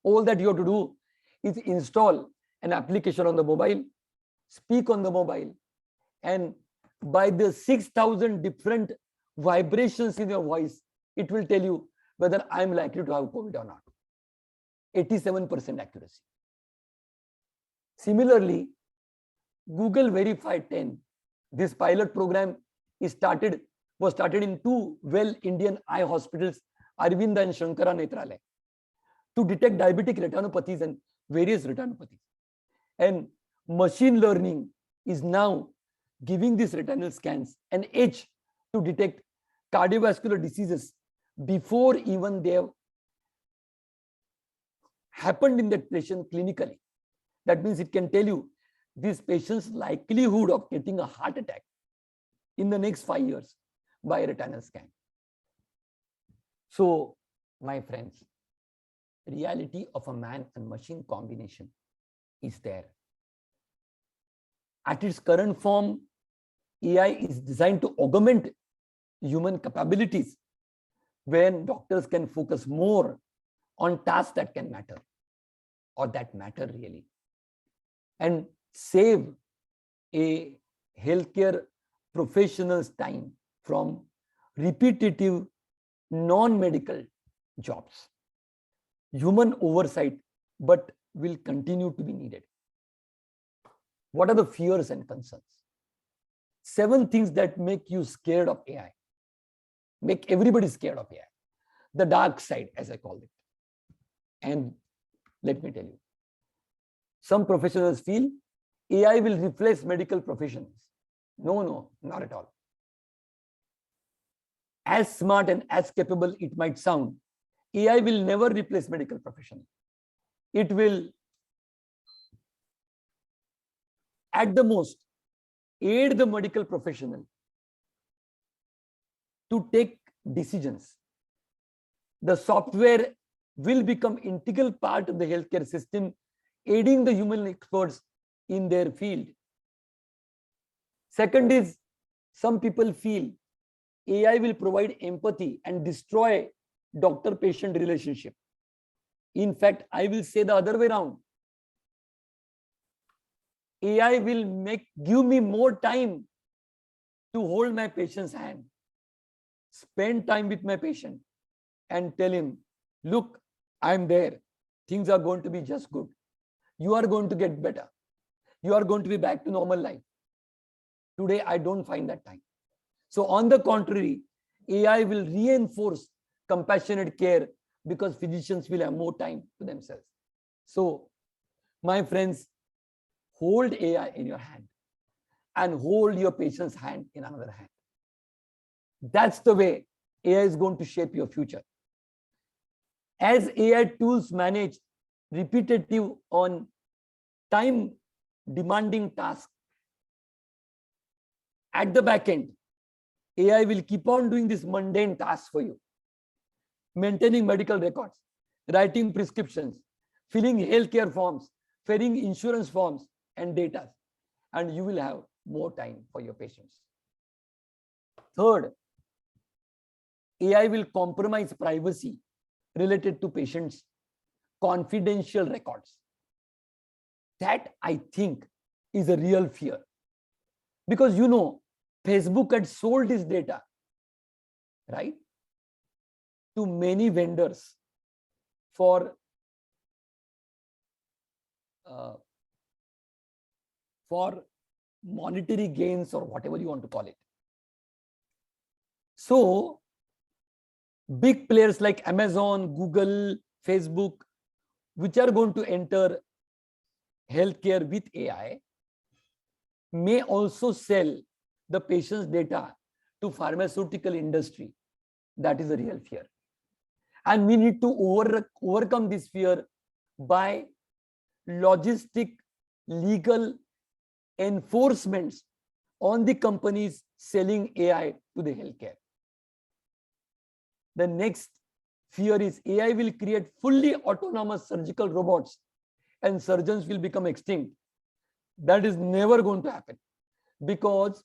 All that you have to do is install an application on the mobile, speak on the mobile, and by the 6,000 different vibrations in your voice, it will tell you whether I'm likely to have COVID or not. 87% accuracy. Similarly, Google Verify 10, this pilot program was started in two Indian eye hospitals, Arvinda and Shankara Netralaya, to detect diabetic retinopathies and various retinopathies. And machine learning is now giving these retinal scans an edge to detect cardiovascular diseases before even they have happened in that patient clinically. That means it can tell you this patient's likelihood of getting a heart attack in the next 5 years by a retinal scan. So, my friends, reality of a man and machine combination is there. At its current form, AI is designed to augment human capabilities when doctors can focus more on tasks that can matter or that matter really, and save a healthcare professional's time from repetitive non-medical jobs. Human oversight, but will continue to be needed. What are the fears and concerns? 7 things that make you scared of AI, make everybody scared of AI. The dark side, as I call it. And let me tell you, some professionals feel AI will replace medical professions. No, not at all. As smart and as capable it might sound, AI will never replace medical profession. It will, at the most, aid the medical professional to take decisions. The software will become integral part of the healthcare system, aiding the human experts in their field. Second is, some people feel AI will provide empathy and destroy doctor-patient relationship. In fact, I will say the other way around. AI will give me more time to hold my patient's hand, spend time with my patient, and tell him, look, I'm there. Things are going to be just good. You are going to get better. You are going to be back to normal life. Today, I don't find that time. So on the contrary, AI will reinforce compassionate care because physicians will have more time to themselves. So, my friends, hold AI in your hand and hold your patient's hand in another hand. That's the way AI is going to shape your future. As AI tools manage repetitive on time demanding tasks, at the back end, AI will keep on doing this mundane tasks for you. Maintaining medical records, writing prescriptions, filling healthcare forms, filling insurance forms and data, and you will have more time for your patients. Third, AI will compromise privacy related to patients' confidential records. That, I think, is a real fear. Because Facebook had sold its data, right, to many vendors for monetary gains or whatever you want to call it. So, big players like Amazon, Google, Facebook, which are going to enter healthcare with AI, may also sell the patient's data to pharmaceutical industry. That is a real fear. And we need to overcome this fear by logistic, legal enforcements on the companies selling AI to the healthcare. The next fear is AI will create fully autonomous surgical robots and surgeons will become extinct. That is never going to happen because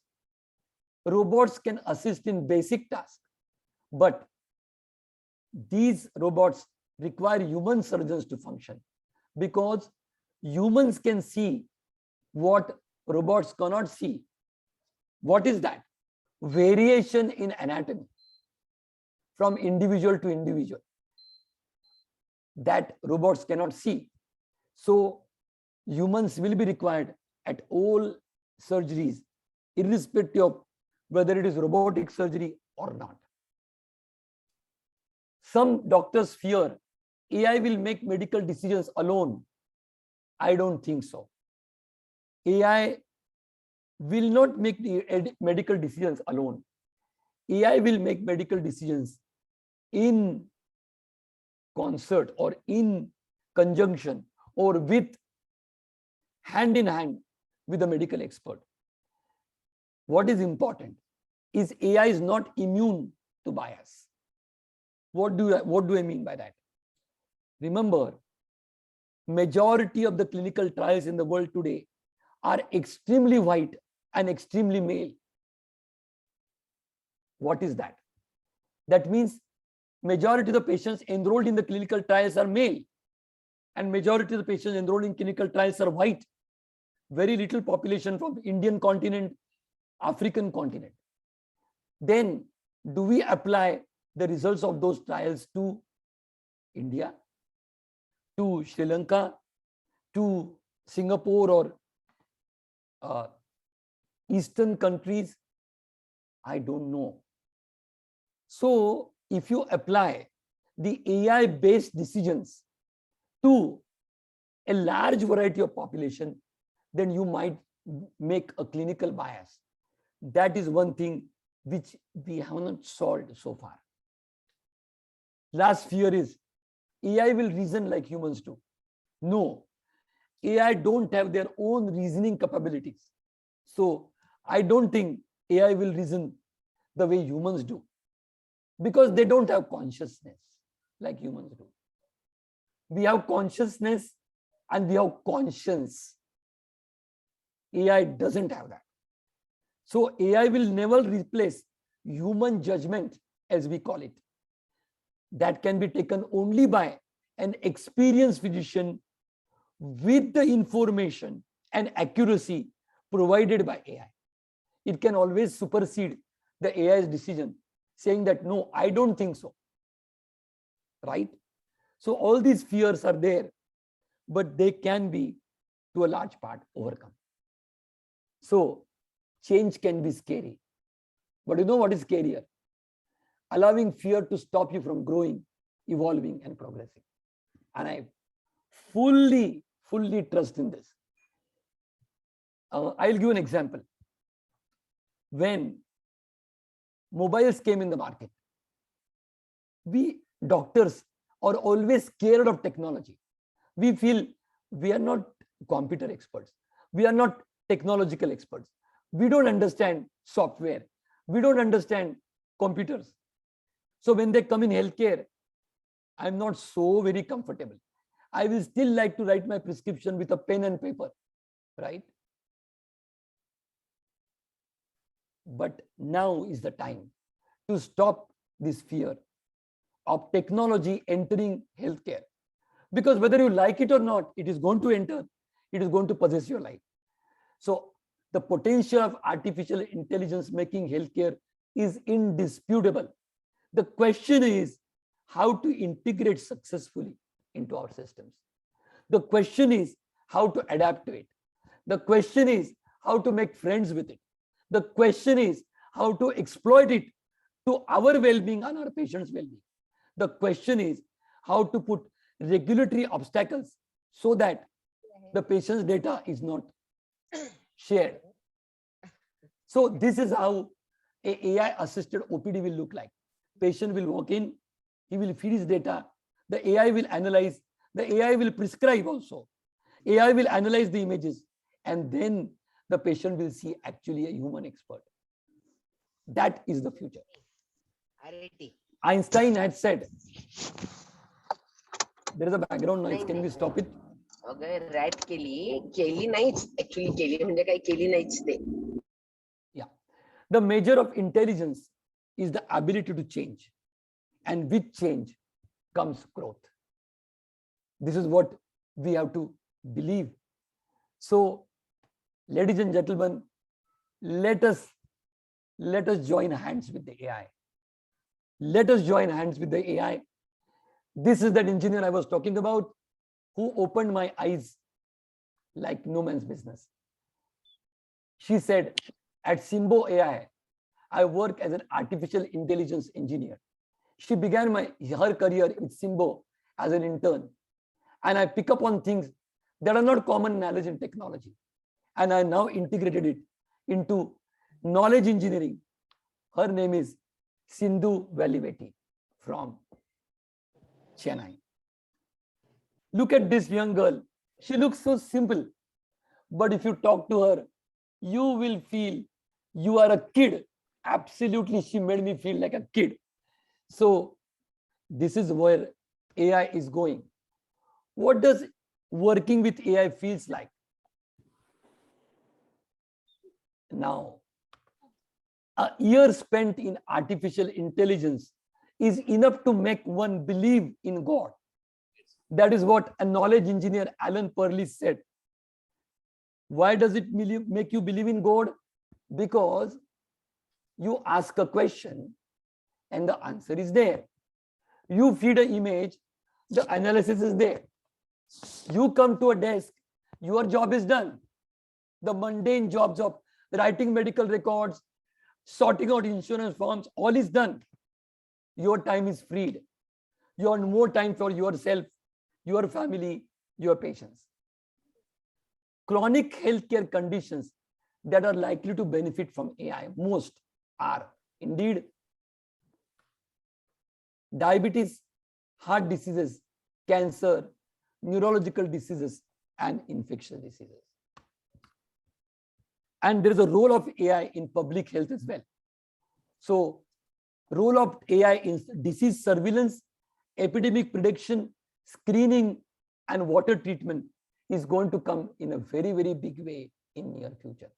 robots can assist in basic tasks, but these robots require human surgeons to function because humans can see what robots cannot see. What is that? Variation in anatomy from individual to individual that robots cannot see. So humans will be required at all surgeries, irrespective of whether it is robotic surgery or not. Some doctors fear AI will make medical decisions alone. I don't think so. AI will not make the medical decisions alone. AI will make medical decisions in concert or in conjunction or with hand in hand with a medical expert. What is important is AI is not immune to bias. What do I mean by that? Remember, majority of the clinical trials in the world today are extremely white and extremely male. What is that? That means Majority of the patients enrolled in the clinical trials are male, and majority of the patients enrolled in clinical trials are white. Very little population from Indian continent, African continent. Then do we apply the results of those trials to India, to Sri Lanka, to Singapore, or Eastern countries? I don't know. So if you apply the AI-based decisions to a large variety of population, then you might make a clinical bias. That is one thing which we have not solved so far. Last fear is AI will reason like humans do. No, AI don't have their own reasoning capabilities. So I don't think AI will reason the way humans do, because they don't have consciousness like humans do. We have consciousness and we have conscience. AI doesn't have that. So AI will never replace human judgment, as we call it. That can be taken only by an experienced physician with the information and accuracy provided by AI. It can always supersede the AI's decision, saying that, no, I don't think so. Right? So all these fears are there, but they can be, to a large part, overcome. So change can be scary. But you know what is scarier? Allowing fear to stop you from growing, evolving, and progressing. And I fully trust in this. I'll give an example. When mobiles came in the market, we doctors are always scared of technology. We feel we are not computer experts. We are not technological experts. We don't understand software. We don't understand computers. So when they come in healthcare, I'm not so very comfortable. I will still like to write my prescription with a pen and paper, right? But now is the time to stop this fear of technology entering healthcare. Because whether you like it or not, it is going to enter, it is going to possess your life. So the potential of artificial intelligence making healthcare is indisputable. The question is how to integrate successfully into our systems. The question is how to adapt to it. The question is how to make friends with it. The question is how to exploit it to our well-being and our patients' well-being. The question is how to put regulatory obstacles so that the patient's data is not shared. So this is how an AI-assisted OPD will look like. Patient will walk in, he will feed his data, the AI will analyze, the AI will prescribe also. AI will analyze the images, and then the patient will see actually a human expert. That is the future. Einstein had said, there is a background noise, can we stop it? रॅट केली नाहीच actually केली म्हणजे काही केली नाहीच ते. Yeah, the measure of intelligence is the ability to change, and with change comes growth. This is what we have to believe. So ladies and gentlemen, let us join hands with the AI. Let us join hands with the AI. This is that engineer I was talking about, who opened my eyes like no man's business. She said, at Simbo AI, I work as an artificial intelligence engineer. She began her career with Simbo as an intern. And I pick up on things that are not common knowledge in technology. And I now integrated it into knowledge engineering. Her name is Sindhu Valiveti from Chennai. Look at this young girl. She looks so simple. But if you talk to her, you will feel you are a kid. Absolutely, she made me feel like a kid. So this is where AI is going. What does working with AI feels like? Now, a year spent in artificial intelligence is enough to make one believe in God. That is what a knowledge engineer, Alan Perlis, said. Why does it make you believe in God? Because you ask a question and the answer is there. You feed an image, the analysis is there. You come to a desk, your job is done. The mundane jobs of writing medical records, sorting out insurance forms, all is done. Your time is freed. You have more time for yourself, your family, your patients. Chronic healthcare conditions that are likely to benefit from AI most are indeed diabetes, heart diseases, cancer, neurological diseases, and infectious diseases. And there is a role of AI in public health as well. So, role of AI in disease surveillance, epidemic prediction, screening, and water treatment is going to come in a very, very big way in near future.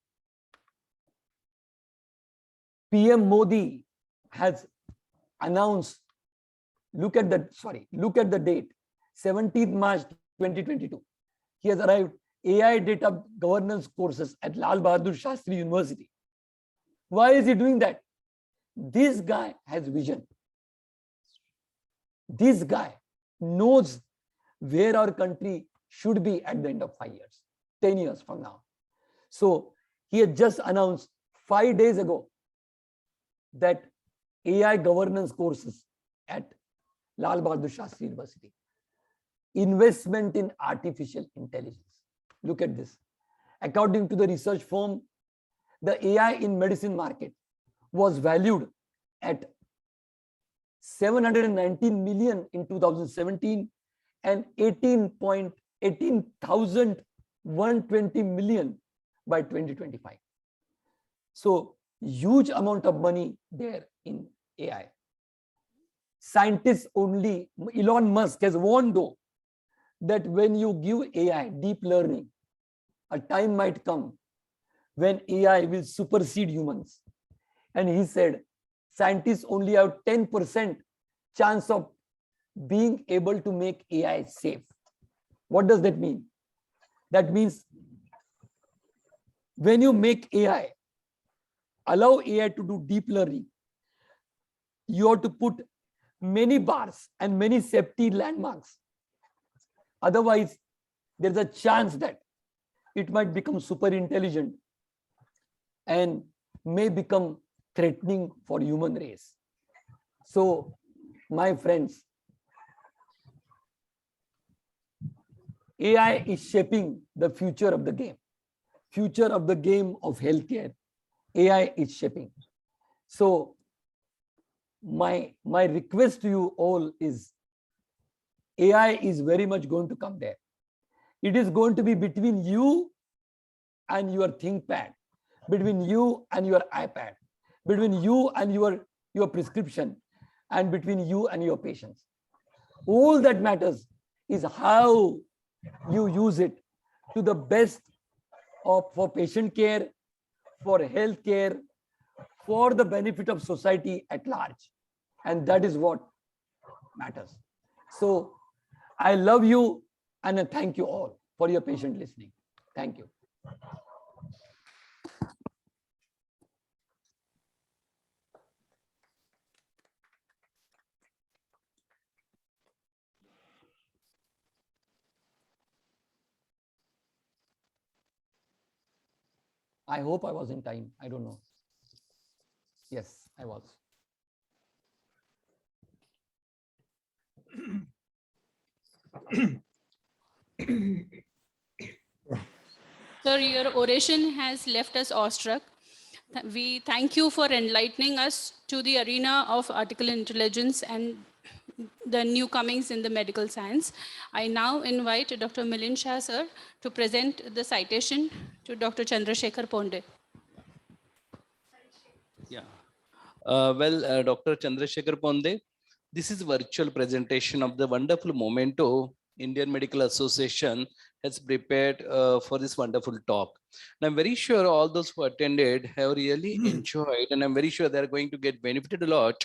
PM Modi has announced, look at the date, 17th March 2022. He has arrived AI data governance courses at Lal Bahadur Shastri University. Why is he doing that? This guy has vision. This guy knows where our country should be at the end of 5 years, 10 years from now. So he had just announced 5 days ago that AI governance courses at Lal Bahadur Shastri University. Investment in artificial intelligence. Look at this. According to the research firm, the AI in medicine market was valued at 719 million in 2017 and 18,120 million by 2025. So huge amount of money there in AI. Scientists only, Elon Musk has warned though, that when you give AI deep learning, a time might come when AI will supersede humans. And he said, scientists only have 10% chance of being able to make AI safe. What does that mean? That means when you make AI, allow AI to do deep learning, you have to put many bars and many safety landmarks. Otherwise, there's a chance that it might become super intelligent and may become threatening for human race. So, my friends, AI is shaping the future of the game. Future of the game of healthcare, AI is shaping. So, my request to you all is, AI is very much going to come there. It is going to be between you and your ThinkPad, between you and your iPad, between you and your prescription, and between you and your patients. All that matters is how you use it to the best for patient care, for health care, for the benefit of society at large. And that is what matters. So I love you and I thank you all for your patient listening. Thank you. I hope I was in time. I don't know. Yes, I was. Sir, your oration has left us awestruck. We thank you for enlightening us to the arena of artificial intelligence and the new comings in the medical science. I now invite Dr. Milind Shah, sir, to present the citation to Dr. Chandrasekhar Ponde. Yeah. Dr. Chandrasekhar Ponde, this is virtual presentation of the wonderful memento Indian Medical Association has prepared for this wonderful talk. And I'm very sure all those who attended have really enjoyed, and I'm very sure they're going to get benefited a lot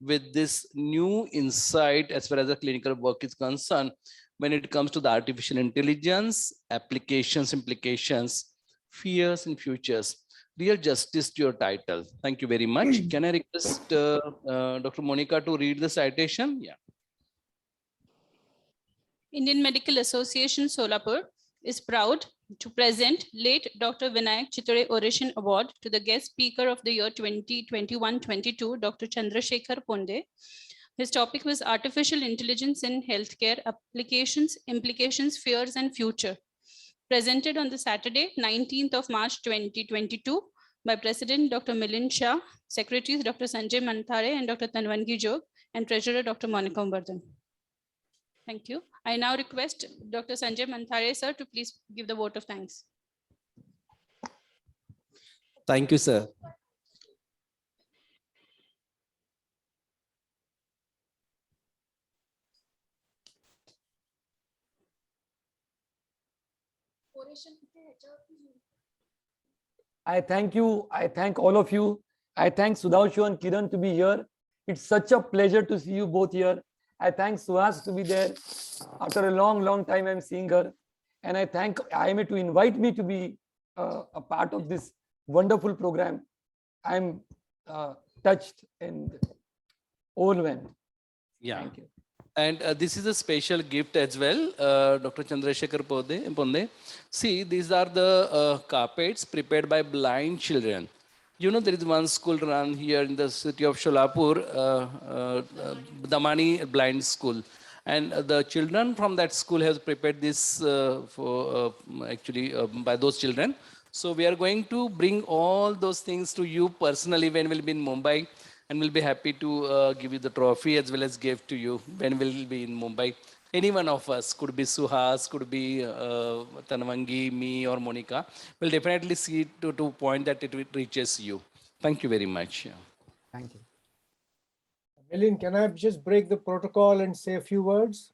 with this new insight as far as the clinical work is concerned when it comes to the artificial intelligence, applications, implications, fears and futures. Real justice to your title. Thank you very much. Can I request Dr. Monica to read the citation? Yeah. Indian Medical Association Solapur is proud to present late Dr. Vinayak Chitale Oration Award to the guest speaker of the year 2021-22, Dr. Chandrasekhar Ponde. His topic was artificial intelligence in healthcare applications, implications, fears, and future. Presented on the Saturday, 19th of March 2022 by President Dr. Milind Shah, Secretaries Dr. Sanjay Manthare and Dr. Tanvangi Jog, and Treasurer Dr. Monica Umbardan. Thank you. I now request Dr. Sanjay Manthare, sir, to please give the vote of thanks. Thank you, sir. I thank you. I thank all of you. I thank Sudhanshu and Kiran to be here. It's such a pleasure to see you both here. I thank Suhas to be there. After a long, long time, I'm seeing her. And I thank IMA to invite me to be a part of this wonderful program. I'm touched and overwhelmed. Yeah. Thank you. And this is a special gift as well, Dr. Chandrasekhar Ponde. See, these are the carpets prepared by blind children. You know, there is one school run here in the city of Sholapur, Damani Blind School. And the children from that school have prepared this for by those children. So we are going to bring all those things to you personally when we'll be in Mumbai, and we'll be happy to give you the trophy as well as gift to you when we'll be in Mumbai. Any one of us, could be Suhas, could be Tanvangi, me or Monica, will definitely see to point that it reaches you. Thank you very much. Yeah. Thank you. Milind, can I just break the protocol and say a few words?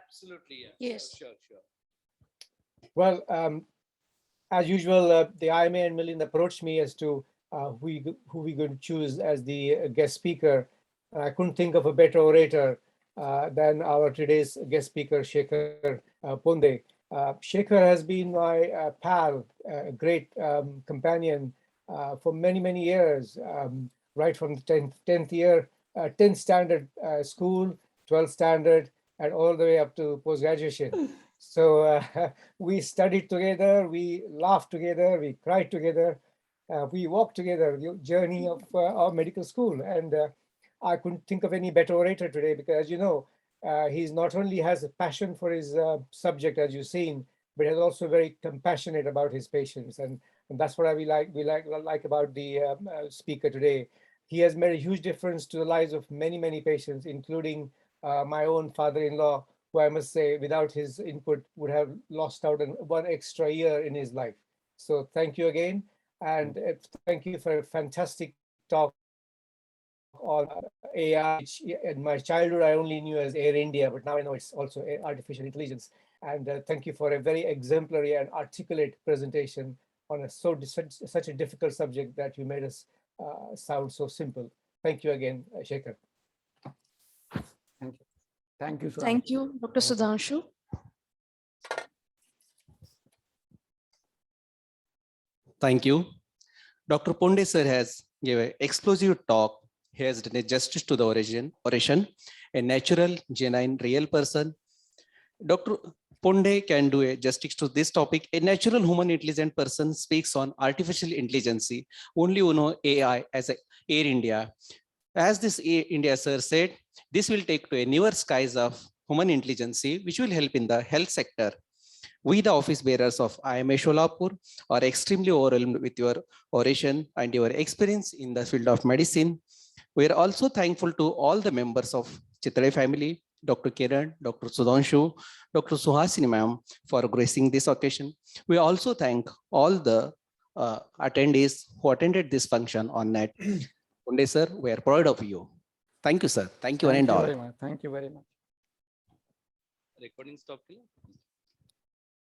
Absolutely. Yeah. Yes. Sure. Well, as usual, the IMA and Milind approached me as to who we going to choose as the guest speaker. I couldn't think of a better orator than our today's guest speaker, Shekhar Ponde. Shekhar has been my pal, a great companion for many, many years, right from the 10th standard school, 12th standard, and all the way up to post-graduation. So we studied together, we laughed together, we cried together, we walked together, the journey of our medical school. And I couldn't think of any better orator today because, as you know, he's not only has a passion for his subject, as you've seen, but he's also very compassionate about his patients. And that's what we like about the speaker today. He has made a huge difference to the lives of many, many patients, including my own father-in-law, who I must say, without his input, would have lost out on 1 extra year in his life. So thank you again. And thank you for a fantastic talk on AI, which in my childhood, I only knew as Air India, but now I know it's also artificial intelligence. And thank you for a very exemplary and articulate presentation on such a difficult subject that you made us sound so simple. Thank you again, Shekhar. Thank you. Thank you, Sudhanshu. Thank you, Dr. Sudhanshu. Thank you. Dr. Ponde sir has given an explosive talk. He has done a justice to the oration, a natural, genuine, real person. Dr. Ponde can do a justice to this topic. A natural human intelligent person speaks on artificial intelligence. Only you know AI as a Air India. As this Air India sir said, this will take to a newer skies of human intelligence, which will help in the health sector. We, the office bearers of IMA Sholapur, are extremely overwhelmed with your oration and your experience in the field of medicine. We are also thankful to all the members of Chitale family, Dr. Kiran, Dr. Sudhanshu, Dr. Suhasini ma'am for gracing this occasion. We also thank all the attendees who attended this function on net. Ponde sir, we are proud of you. Thank you, sir. Thank you, and all. Thank you very much. Recording stop.